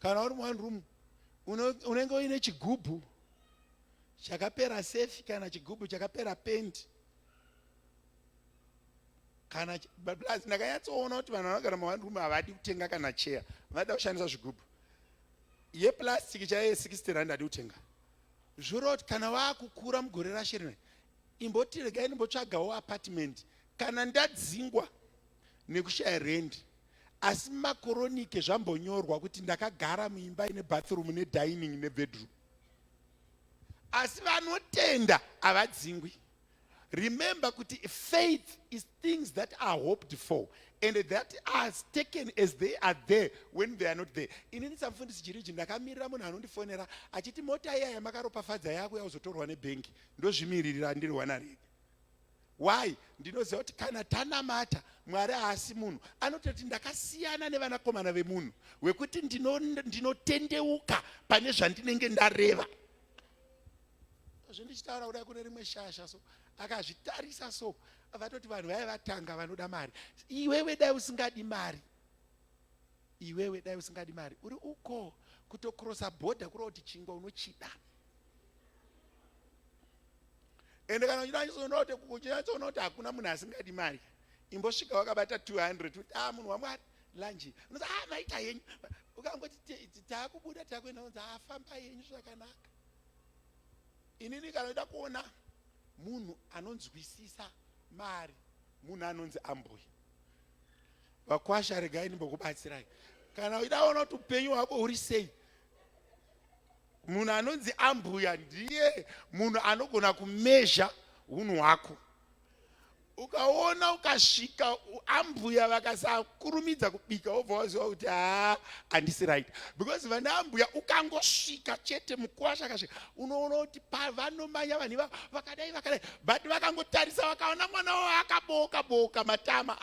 Kana uri mu one room, unenge uine chigubhu chakapera sefi kana chigubhu chakapera pendi. Kana plus ndakanyatsoona kuti vanhu vanogara mu one room havadi kutenga kana chair, vanoda kushandisa zvigubhu. Yeplastic chaiye 60 rand hadi kutenga. Zvoro kuti kana waakukura mugore rashe rino, imboti regai ndimbotsvagawo apartment kana ndadzingwa nekushaya rent. Asi makoronike zvambonyorwa kuti ndakagara muimba ine bathroom ne dining ne bedroom. Asi vanotenda havadzingwi. Remember kuti faith is things that are hoped for and that are taken as they are there when they are not there. Inini samufundisi Jiriji ndakamirira munhu anondifonera achiti mota iya yamakaropafadza yako yauzotorwa nebhengi ndozvimiririra ndiri wanarege. Why? Ndinoziva kuti kana tanamata Mwari haasi munhu, anototi ndakasiyana nevanakomana vemunhu wekuti ndinotendeuka pane zvandinenge ndareva. Zvindichitaura kudai kune rimwe shasha so akazvitarisa so vatoti vanhu vaya vatanga vanoda mari. Iwewe dai usingadi mari, iwewe dai usingadi mari uri uko kutokrosa bhodha kuri kuti chingwa unochida. Ende kana uchinatsoona kuti hakuna munhu asingadi mari, imbosvika wakabata 200 kuti munhu waMwari lanji unozi maita yenyu, ukangoti taakubuda takuenda unzi famba yenyu zvakanaka. Inini kana uda kuona munhu anonzwisisa mari, munhu anonzi ambuya. Vakwasha regai ndimbokubatsirai. Kana uda kuona kuti upenyu hwako huri sei, munhu anonzi ambuya ndiye munhu anogona kumezha unhu hwako. Ukaona ukasvika ambuya vakasakurumidza kubika wobva waziva kuti handisi right. Because vana ambuya ukangosvika chete mukwasha akasvika unoona kuti vanomanya vanhu vakadai vakadai, but vakangotarisa vakaona mwana wavo akaboka matama,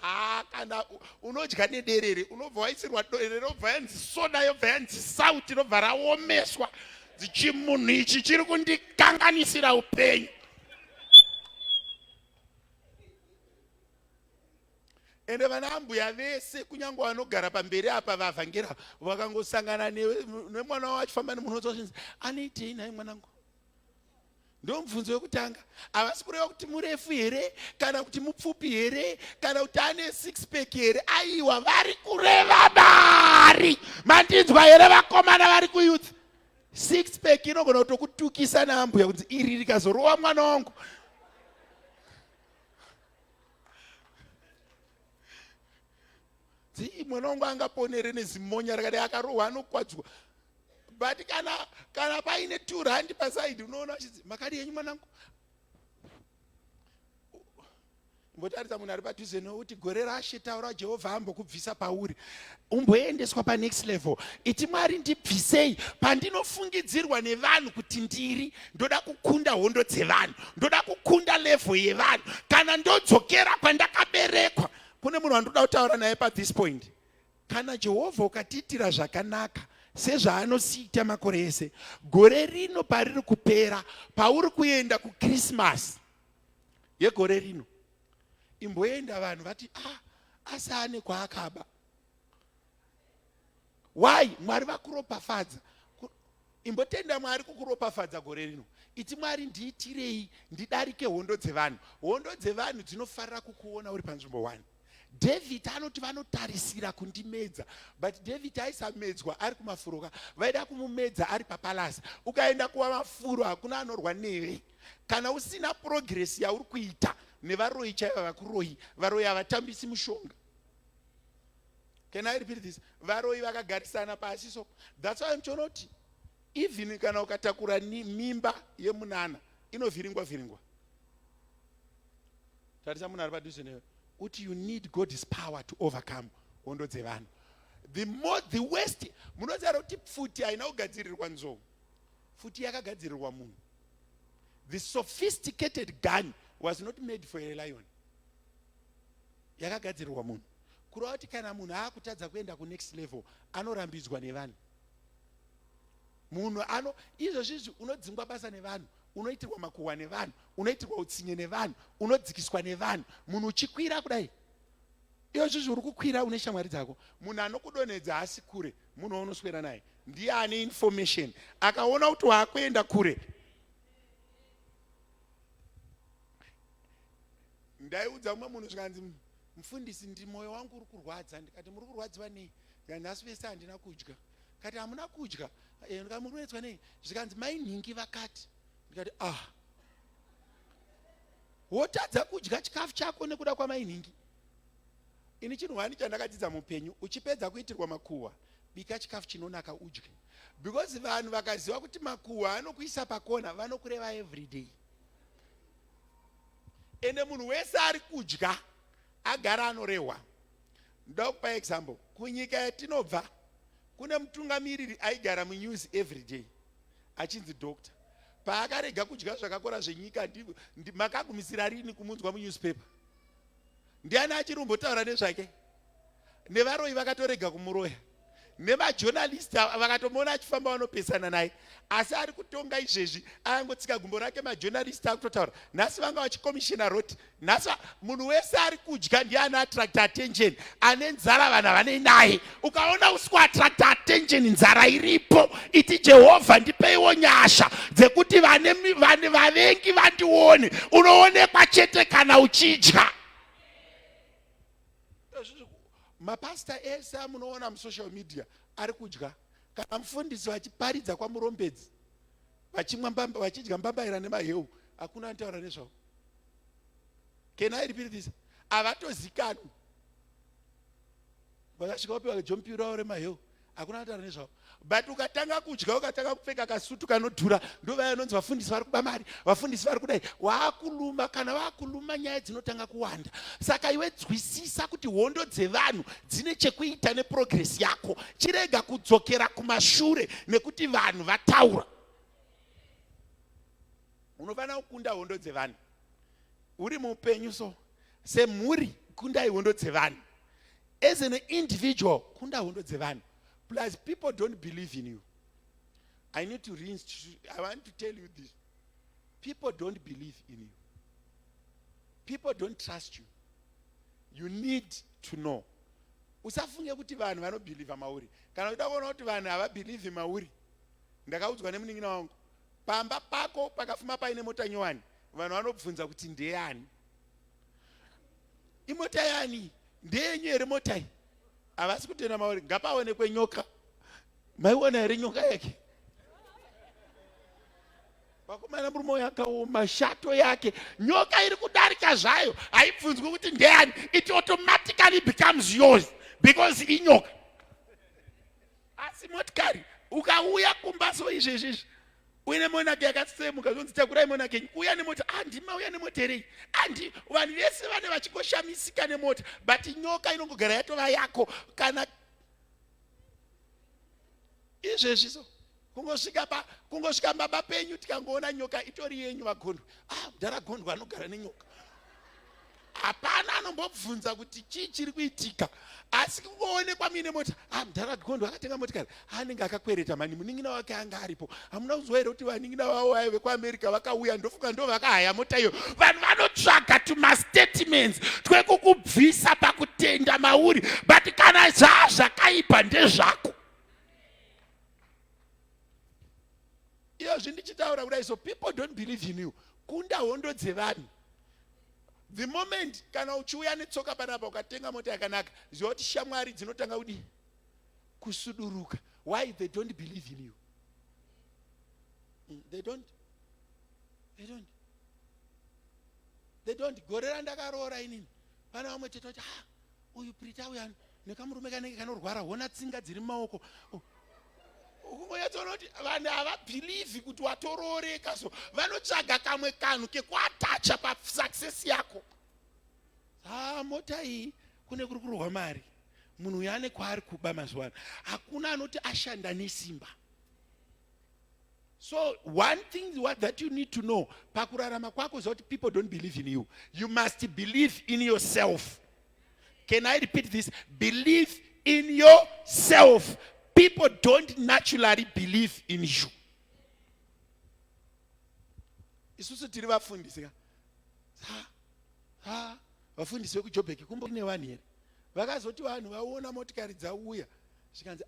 kana unodya nederere unobva waisirwa dorere robva yanzi soda yobva yanzi sauti robva raomeswa dzichimunhu ichi chiri kundikanganisira upenyu. Ende vana ambuya vese kunyange vanogara pamberi apa vavhangera vakangosangana nemwana wavo achifamba nemunhu wozozvinzi anoitei naye mwanangu. Ndo mubvunzo wekutanga. Havasi kureva kuti murefu here kana kuti mupfupi here kana kuti ane six pack here. Aiwa, vari kureva mari. Mandinzwa here vakomana vari kuyuth. Six pack inogona kutokutukisa naambuya kunzi iri rikazorova mwana wangu. Mwana wangu angaponere nezimonya rakadai akarohwa anokwadzwa. But kana paine 2 rand pasaidi unoona achidzi makadi yenyu mwanangu. Mbotaridza munhu ari padhuze nokuti gore rashe taura Jehovha ambokubvisa pauri umboendeswa pa next level. Iti Mwari ndibvisei pandinofungidzirwa nevanhu kuti ndiri ndoda kukunda hondo dzevanhu, ndoda kukunda level yevanhu, kana ndodzokera kwandakaberekwa. Kune munhu andoda kutaura naye pa this point. Kana Jehovha ukatiitira zvakanaka sezvaanosiita makore ese, gore rino pariri kupera, pauri kuenda kuChristmas yegore rino, imboenda vanhu vati asi ane kwaakaba. Why? Mwari vakuropafadza. Imbotenda Mwari kukuropafadza gore rino. Iti Mwari ndiitirei ndidarike hondo dzevanhu. Hondo dzevanhu dzinofarira kukuona uri panzvimbo 1. David anoti vanotarisira kundimedza, but David aisamedzwa ari kumafuroka, vaida kumumedza ari papalasi. Ukaenda kuva mafuro hakuna anorwa newe kana usina progress yauri kuita nevaroyi chaiva vakuroyi. Varoyi havatambisi mushonga. Can I repeat this? Varoyi vakagarisana pasi. So that's why I'm not. even kana ukatakura mimba yemunana inovhiringwa. Tarisa munhu ari padhuze newe uti you need God's power to overcome hondo dzevanhu. The worst, munoziva kuti pfuti haina kugadzirirwa nzou, pfuti yakagadzirirwa munhu. The sophisticated gun was not made for a lion. Yakagadzirirwa munhu. Kureva kuti kana munhu akutadza kuenda ku next level anorambidzwa nevanhu. Munhu izvozvi unodzingwa basa nevanhu, unoitirwa makuhwa nevanhu, unoitirwa utsinye nevanhu, unodzikiswa nevanhu. Munhu uchikwira kudai, izvozvi uri kukwira une shamwari dzako. Munhu anokudonedza asi kure, munhu unoswera naye ndiye ane information. Akaona kuti wakuenda kure, ndaiudza mumwe munhu zvikanzi, mufundisi, ndi moyo wangu uri kurwadza. Ndikati muri kurwadziwa nei? Nhasi vese handina kudya. Kati hamuna kudya? Mukunetswa nei? Zvikanzi mainhingi vakati. Ndikati wotadza kudya chikafu chako nekuda kwamainhingi. Ini chinhu wani chandakadzidza mupenyu, uchipedza kuitirwa makuhwa, bika chikafu chinonaka udye. Because vanhu vakaziva kuti makuhwa anokuisa pakona, vanokureva every day. Ende munhu wese ari kudya agara anorehwa. Ndoda kupa example. Kunyika yatinobva kune mutungamiriri aigara munews every day achinzi doctor. Paakarega kudya zvakakora zvenyika, makagumisira rini kumunzwa munewspaper? Ndiani achirumbotaura nezvake? Nevaroyi vakatorega kumuroya, nemajournalist vakatomuona achifamba vanopesana naye. Asi ari kutonga izvezvi angotsika gumbo rake, majournalist akutotaura. Nhasi vanga vachikomishina roti, nhasi munhu wese ari kudya ndiye ana attract attention. Ane nzara vanhu havane naye. Ukaona usiku attract attention, nzara iripo, iti Jehovha ndipeiwo nyasha dzekuti vavengi vandione. Unoonekwa chete kana uchidya. Mapasta ese amunoona musocial media ari kudya. Kana mufundisi vachiparidza kwamurombedzi vachidya mbambaira nemaheu, hakuna anotaura nezvavo. Can I repeat this? Havatozikanwi. Vakasvika upiwa jompiro ravo remaheu, hakuna anotaura nezvavo. But ukatanga kudya, ukatanga kupfeka kasutu kanodhura, ndo vaya vanonzi vafundisi vari kubamari, vafundisi vari kudai. Waakuluma, kana waakuluma nyaya dzinotanga kuwanda. Saka iwe nzwisisa kuti hondo dzevanhu dzine chekuita neprogress yako. Chirega kudzokera kumashure nekuti vanhu vataura. Unofanira kukunda hondo dzevanhu. Uri muupenyu so, semhuri kundai hondo dzevanhu. As an individual, kunda hondo dzevanhu. Plus, people don't believe in you. I want to tell you this. People don't believe in you. People don't trust you. You need to know. Usafunge kuti vanhu vanobhiliva mauri. Kana uda kuona kuti vanhu havabhilivi mauri, ndakaudzwa nemunin'ina wangu, pamba pako pakafuma paine mota nyowani, vanhu vanobvunza kuti ndeyani? Imota yani? Ndeyenyu here mota iyi? Havasi kutenda mauri. Ngapaonekwe nyoka. Maiona here nyoka yake? Vakomana murume yakaoma, shato yake, nyoka iri kudarika zvayo, haibvunzwi kuti ndeyani. It automatically becomes yours because inyoka. Asi motikari ukauya kumbaso izvezvi, uine monaki yakatsemuka, zvonzi takurai monaki, uya nemota. Handima uya nemota here. Vanhu vese vane vachikoshamisika nemota, but nyoka inongogara yatova yako. Kana izvezvi so, kungosvika baba penyu tikangoona nyoka itori yenyu vagondo. Mudhara gondwa anogara nenyoka. Hapana anombobvunza kuti chii chiri kuitika. Asi kungoonekwa mine mota, mudhara gondwa akatenga motikari, anenge akakwereta mani, munin'ina wake anga aripo. Hamuna kuzwa here kuti vanin'ina vavo vaive kuAmerica vakauya, ndofunga ndo vakahaya mota iyo. Vanhu vanotsvaga tumastatements twekukubvisa pakutenda mauri, but kana zvakaipa ndezvako. Iyozvi ndichitaura kudai, so people don't believe in you. Kunda hondo dzevanhu. The moment kana uchiuya netsoka panapa ukatenga mota yakanaka, ziva kuti shamwari dzinotanga kudi kusuduruka. Why? They don't believe in you. They don't. Gore randakaroora inini, pana vamwe chete vati, uyu Prita uya nekamurume kanenge kanorwara, hona tsinga dziri mumaoko. Ukungoyatsoona kuti vanhu havabhilivhi kuti watorooreka, so vanotsvaga kamwe kanhu kekuatacha pasuccess yako. Mota iyi kune kuri kurwa mari, munhu uyu ane kwaari kuba mazuva ano, hakuna anoti ashanda nesimba. So one thing that you need to know, pakurarama kwako is that people don't believe in you. You must believe in yourself. Can I repeat this? Believe in yourself. People don't naturally believe in you. Isusu tiri vafundisi. Vafundisi vekujobheki kumbine vanhu here. Vakazoti vanhu vaona motikari dzauya. Zvikanzi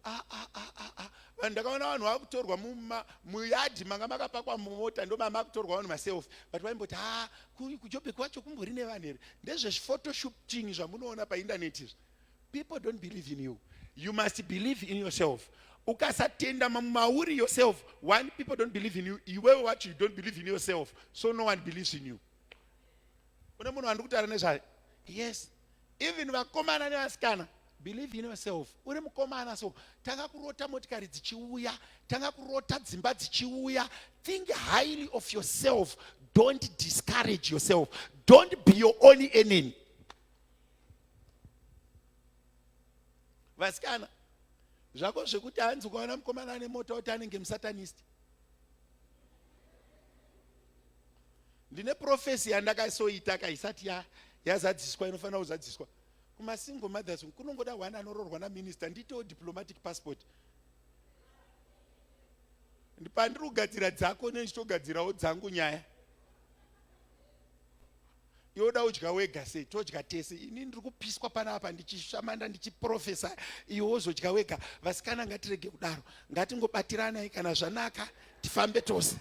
vanhu ndakaona vanhu vakutorwa muyadhi manga makapakwa mumota ndo mamakutorwa vanhu maself. But vaimboti kujobheki wacho kumbori nevanhu here. Ndezvezviphotoshooting zvamunoona painternet izvi. People don't believe in you. You must believe in yourself. Ukasatenda mauri yourself. One, people don't believe in you. Iwewe wacho you don't believe in yourself. So no one believes in you. Une munhu andikutaura nezvayo. Yes. Even vakomana nevasikana, believe in yourself. Uri mukomana, so tanga kurota motikari dzichiuya, tanga kurota dzimba dzichiuya. Think highly of yourself. Don't discourage yourself. Don't be your only enemy. Vasikana, zvako zvekuti hanzi ukaona mukomana ane mota kuti anenge musatanist. Ndine profesi yandakasoita kaisati yazadziswa, inofanira kuzadziswa. Kuma single mothers kunongoda one anoroorwa naminister ndito diplomatic passport. Ndipandiri kugadzira dzako nechitogadzirawo dzangu nyaya. Yoda udya wega sei, todya tese. Ini ndiri kupiswa panapa ndichishamanda ndichiprofesa, iwe wozodya wega. Vasikana ngatirege kudaro. Ngatingobatirana kana zvanaka tifambe tose.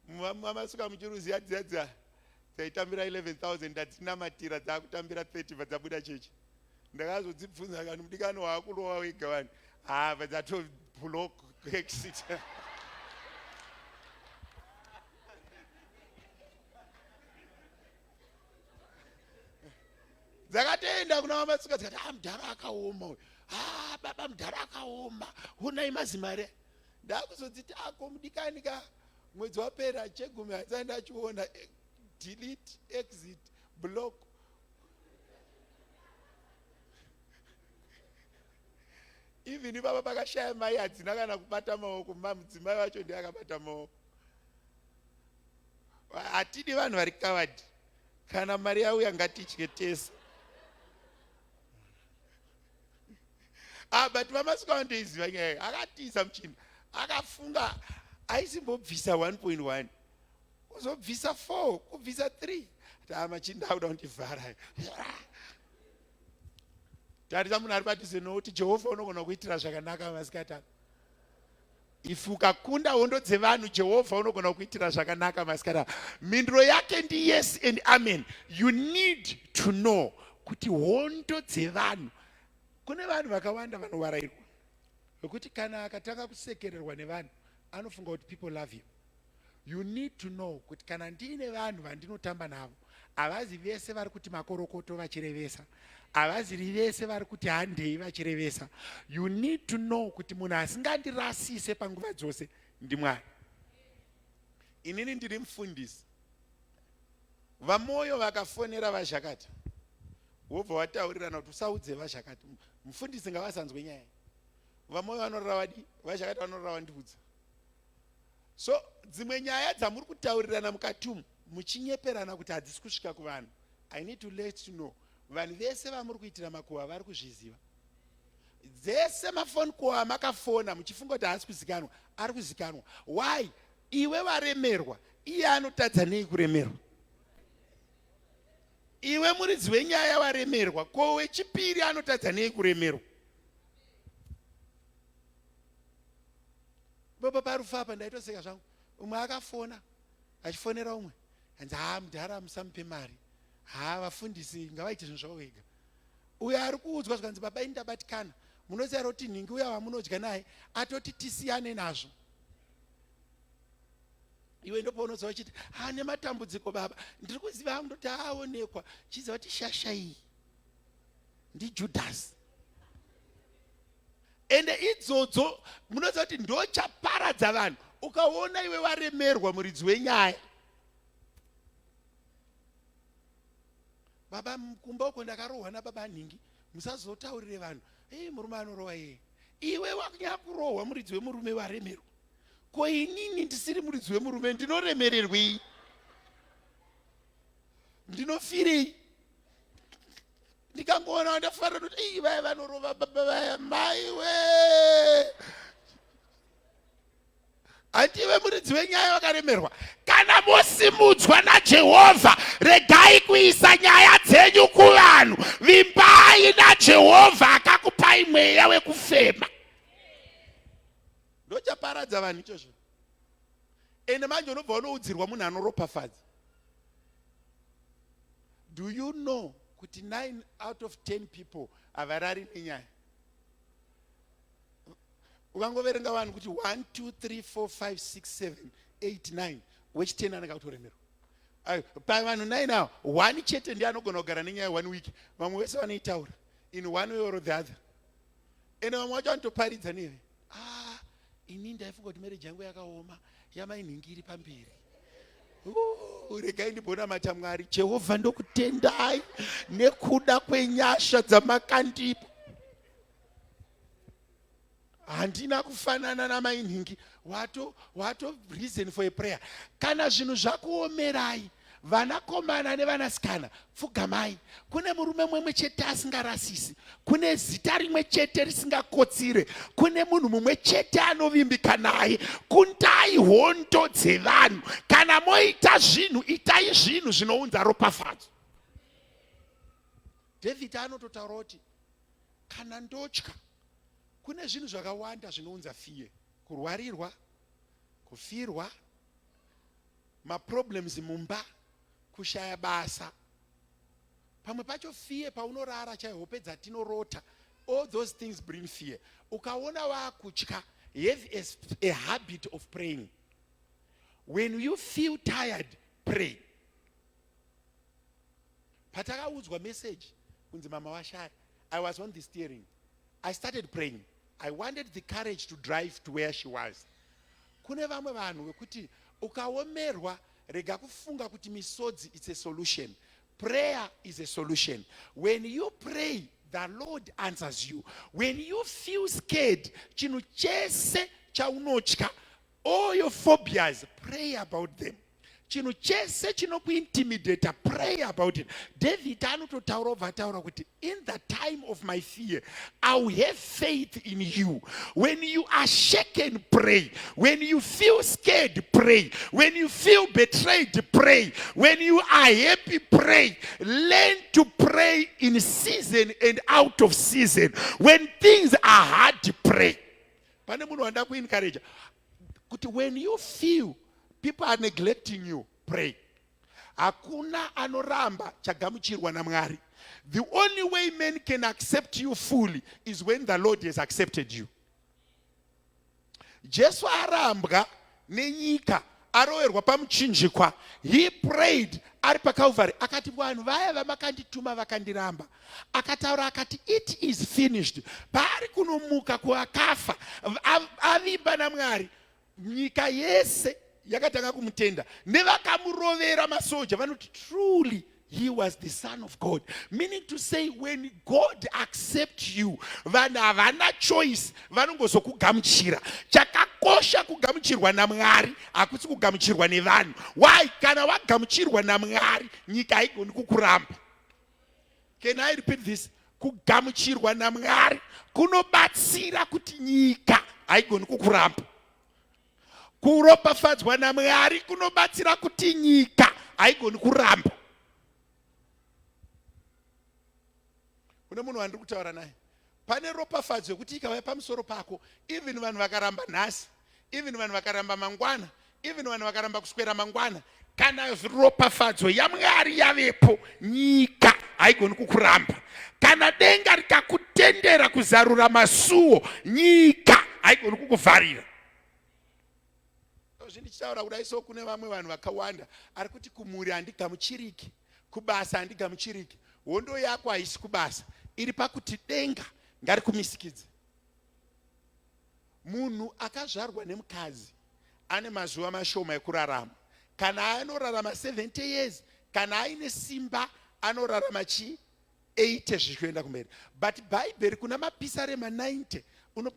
Mamasuka muchiruzi yadzadza taitambira 11,000 ndatinamatira dzakutambira 30 vadzabuda chechi. Ndakazodzibvunza kana mudikano waakulowa wega vanhu. Vadzato block exit. Dzakatoenda kuna mamasuka dzikati mudhara akaoma uyu. Baba mudhara akaoma. Unai mazimare. Ndakuzodziti mudikani ka mwedzi wapera chegumi hatsanda achiona delete exit block. Even baba pakashaya mai hadzina kana kubata maoko, mudzimai wacho ndiye akabata maoko. Hatidi vanhu vari kavadi. Kana mari yauya ngatidye tese. But mamasuka wandoiziva nyaya. Akatiza muchinda. Akafunga aisimbobvisa 1.1. Uzobvisa 4, kubvisa 3. Machinda auda kundivhara. Tarisa munhu ari padhuze nokuti Jehovha unogona kuitira zvakanaka masikati. If ukakunda hondo dzevanhu, Jehovha unogona kuitira zvakanaka masikati. Mindiro yake ndi yes and amen. You need to know kuti hondo dzevanhu, kune vanhu vakawanda vanovarairwa. Nokuti kana akatanga kusekererwa nevanhu, anofunga kuti people love you. You need to know kuti kana ndine vanhu vandinotamba navo, avazi vese vari kuti makorokoto vachirevesa, avazi vese vari kuti handei vachirevesa. You need to know kuti munhu asingandirasise panguva dzose ndiMwari. Inini ndiri mufundisi. Vamoyo vakafonera vazhakata, wobva wataurirana kuti usaudze vazhakata. Mufundisi ngavasanzwe nyaya. Vamoyo vanorava di, vazhakata vanorava ndiudza. So dzimwe nyaya dzamuri kutaurirana mukati umu muchinyeperana kuti hadzisi kusvika kuvanhu. I need to let you know. Vanhu vese vamuri kuitira makuhwa vari kuzviziva. Dzese mafoni kuhwa makafona muchifunga kuti haasi kuzikanwa, ari kuzikanwa. Why? Iwe varemerwa, iye anotadza nei kuremerwa. Iwe muridzi wenyaya varemerwa, ko wechipiri anotadza nei kuremerwa. Baba parufa apa ndaitoseka zvangu. Umwe akafona, achifonera umwe. Hanzi mudhara musamupe mari. Vafundisi ngavaite zvinhu zvavo vega. Uyo ari kuudzwa zvikanzi baba ini ndabatikana. Munoziva kuti nhingi uya wamunodya naye atoti tisiyane nazvo. iwe ndopaunoziva uchiti nematambudziko baba, ndiri kuziva hangu kuti aonekwa, chiziva kuti shasha iyi ndiJudhasi. Ende idzodzo munoziva kuti ndochaparadza vanhu. Ukaona iwe waremerwa muridzi wenyaya, baba mukumba uko ndakarohwa nababa Nhingi, musazotaurire vanhu murume anorohwa iye. Iwe wakunyakurohwa muridzi wemurume waremerwa. Ko inini ndisiri muridzi wemurume ndinoremererwei? Ndinofirei? Ndikangoona ndafarira kuti vaya vanorova baba vaya maiwe. Andiwe muridzi wenyaya wakaremerwa. Kana mosimudzwa naJehovha, regai kuisa nyaya dzenyu kuvanhu. Vimbai naJehovha akakupai mweya wekufema. Ndochaparadza vanhu ichozvo. Ende manje unobva unoudzirwa munhu anoropafadza. Do you know kuti 9 out of 10 people havarari nenyaya? Ukangoverenga vanhu kuti 1, 2, 3, 4, 5, 6, 7, 8, 9 wechi10 anenge kutoremerwa. Pavanhu 9 avo 1 chete ndiye anogona kugara nenyaya 1 week. Vamwe vese vanoitaura in one way or the other. Ende vamwe vacho vanotoparidza newe. Ini ndaifunga kuti marriage yangu yakaoma, yamainhingi iri pamberi. Regai ndibona mata Mwari, Jehovha ndokutendai nekuda kwenyasha dzamakandipa. Handina kufanana namainhingi. Wato reason for a prayer. Kana zvinhu zvakuomerai, vanakomana nevanasikana, pfugamai. Kune murume mumwe chete asingarasisi. Kune zita rimwe chete risingakotsire. Kune munhu mumwe chete anovimbika naye. Kundai hondo dzevanhu. Kana moita zvinhu, itai zvinhu zvinounza ropafadzo. David anototaura kuti kana ndotya, kune zvinhu zvakawanda zvinounza fiye. Kurwarirwa, kufirwa, maproblems mumba, kushaya basa. Pamwe pacho fiye paunorara chaihope dzatinorota. All those things bring fear. Ukaona wakutya, have a habit of praying. When you feel tired, pray. Patakaudzwa message kunzi mama washaya, I was on the steering. I started praying. I wanted the courage to drive to where she was. Kune vamwe vanhu vekuti ukaomerwa, rega kufunga kuti misodzi it's a solution. Prayer is a solution. When you pray, the Lord answers you. When you feel scared, chinhu chese chaunotya, all your phobias, pray about them. Chinhu chese chinokuintimidate, pray about it. David anototaura bvataura kuti in the time of my fear, I will have faith in you. When you are shaken, pray. When you feel scared, pray. When you feel betrayed, pray. When you are happy, pray. Learn to pray in season and out of season. When things are hard, pray. Pane munhu wanda kuencourage kuti when you feel people are neglecting you, pray. Hakuna anoramba chagamuchirwa naMwari. The only way men can accept you fully is when the Lord has accepted you. Jesu arambwa nenyika, aroerwa pamuchinjikwa. He prayed ari paKalvari. Akati vanhu vaya vamakandituma vakandiramba. Akataura akati it is finished. Paari kunomuka kuakafa, avimba naMwari. Nyika yese yakatanga kumutenda. Nevakamurovera masoja vanoti truly he was the Son of God. Meaning to say, when God accepts you, vanhu havana choice, vanongozokugamuchira. Chakakosha kugamuchirwa naMwari, hakusi kugamuchirwa nevanhu. Why? Kana wagamuchirwa naMwari, nyika haigoni kukuramba. Can I repeat this? Kugamuchirwa naMwari kunobatsira kuti nyika haigoni kukuramba. Kuropafadzwa naMwari kunobatsira kuti nyika haigoni kuramba. Kune munhu wandiri kutaura naye. Pane ropafadzo yekuti ikauya pamusoro pako, even vanhu vakaramba nhasi, even vanhu vakaramba mangwana, even vanhu vakaramba kuswera mangwana, kana ropafadzo yaMwari yavepo, nyika haigoni kukuramba. Kana denga rikakutendera kuzarura masuo, nyika haigoni kukuvharira. Ndichitaura kudai so kune vamwe vanhu vakawanda ari kuti kumuri handigamuchiriki, kubasa handigamuchiriki. Hondo yako haisi kubasa, iri pakuti denga ngarikumisikidze. Munhu akazvarwa nemukadzi ane mazuva mashoma ekurarama. Kana anorarama 70 years, kana aine simba anorarama 80 zvichienda kumberi. But Bible kuna mapisarema 90,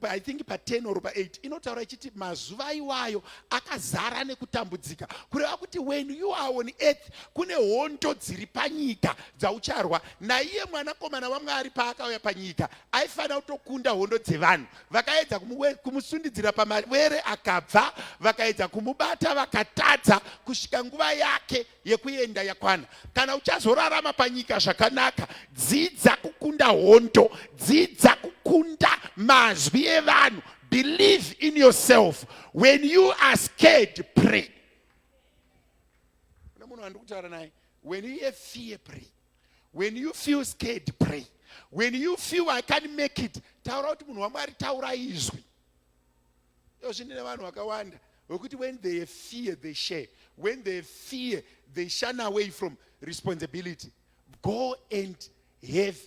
I think pa 10 or pa 8, inotaura ichiti mazuva iwayo akazara nekutambudzika. Kureva kuti when you are on earth, kune hondo dziri panyika dzaucharwa. Naiye mwanakomana waMwari paakauya panyika aifanira kutokunda hondo dzevanhu. Vakaedza kumusundidzira pamawere akabva, vakaedza kumubata vakatadza, kusvika nguva yake yekuenda yakwana. Kana uchazorarama panyika zvakanaka, dzidza kukunda hondo, dzidza kukunda mazwi evanhu. Believe in yourself. When you are scared, pray. When you have fear, pray. When you feel scared, pray. When you feel I can't make it, taura kuti munhu waMwari taura izwi. Zvine vanhu vakawanda vokuti when they have fear they share. When they have fear they shun away from responsibility. Go and have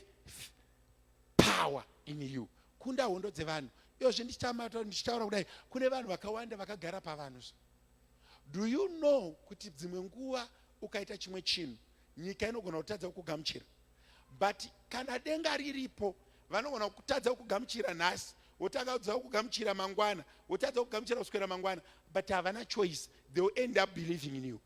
power in you. Kunda hondo dzevanhu. Ndichitaura kudai kune vanhu vakawanda vakagara pavanhu. Do you know kuti dzimwe nguva ukaita chimwe chinhu nyika inogona kutadza kukugamuchira? But kana denga riripo vanogona kutadza kukugamuchira nhasi, wotanga kudza kukugamuchira mangwana, wotadza kukugamuchira kuswera mangwana, but havana choice. They will end up believing in you.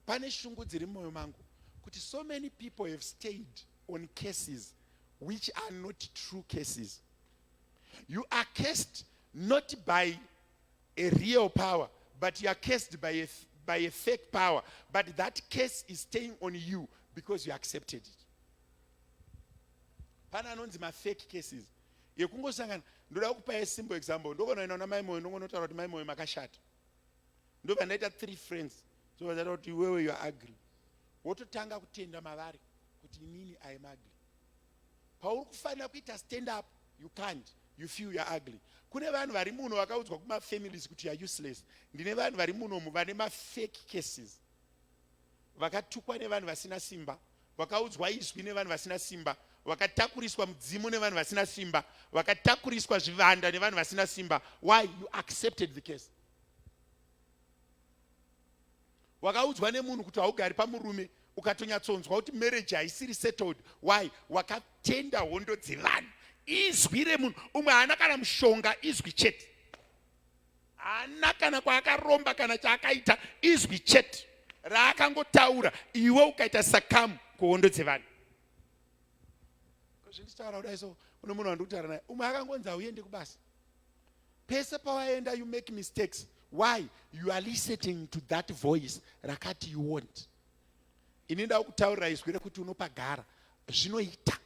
Pane shungu dziri mumwoyo mangu kuti so many people have stayed on cases which are not true cases. You are cursed not by a real power, but you are cursed by a fake power. But that curse is staying on you because you accepted it. Pana anonzi ma fake cases. Yekungosangana ndoda kupa a simple example. Ndovona ina mai moyo ndongonotaura kuti mai moyo makashata. Ndova ndaita 3 friends. So that what you were, you are ugly. Wototanga kutenda mavari kuti inini I am ugly. Pauri kufanira kuita stand up, you can't. You feel you are ugly. Kune vanhu vari muno vakaudzwa kuma families kuti you are useless. Ndine vanhu vari muno vane ma fake cases. Vakatukwa nevanhu vasina simba, vakaudzwa izwi nevanhu vasina simba, vakatakuriswa mudzimu nevanhu vasina simba, vakatakuriswa zvivanda nevanhu vasina simba. Why? You accepted the case. Wakaudzwa nemunhu kuti haugari pamurume, ukatonyatsonzwa kuti marriage haisiri settled. Why? Wakatenda hondo dzevanhu. Izwi remunhu umwe haana kana mushonga, izwi chete. Haana kana kwaakaromba kana chaakaita, izwi chete raakangotaura, iwe ukaita sakamu kuhondo dzevanhu. Zvinditaura kudai so une munhu wandikutaura naye umwe akangonzi hauende kubasa. Pese pawaenda you make mistakes. Why? You are listening to that voice rakati you want. Inenda kutaura izwi rekuti unopagara zvinoita.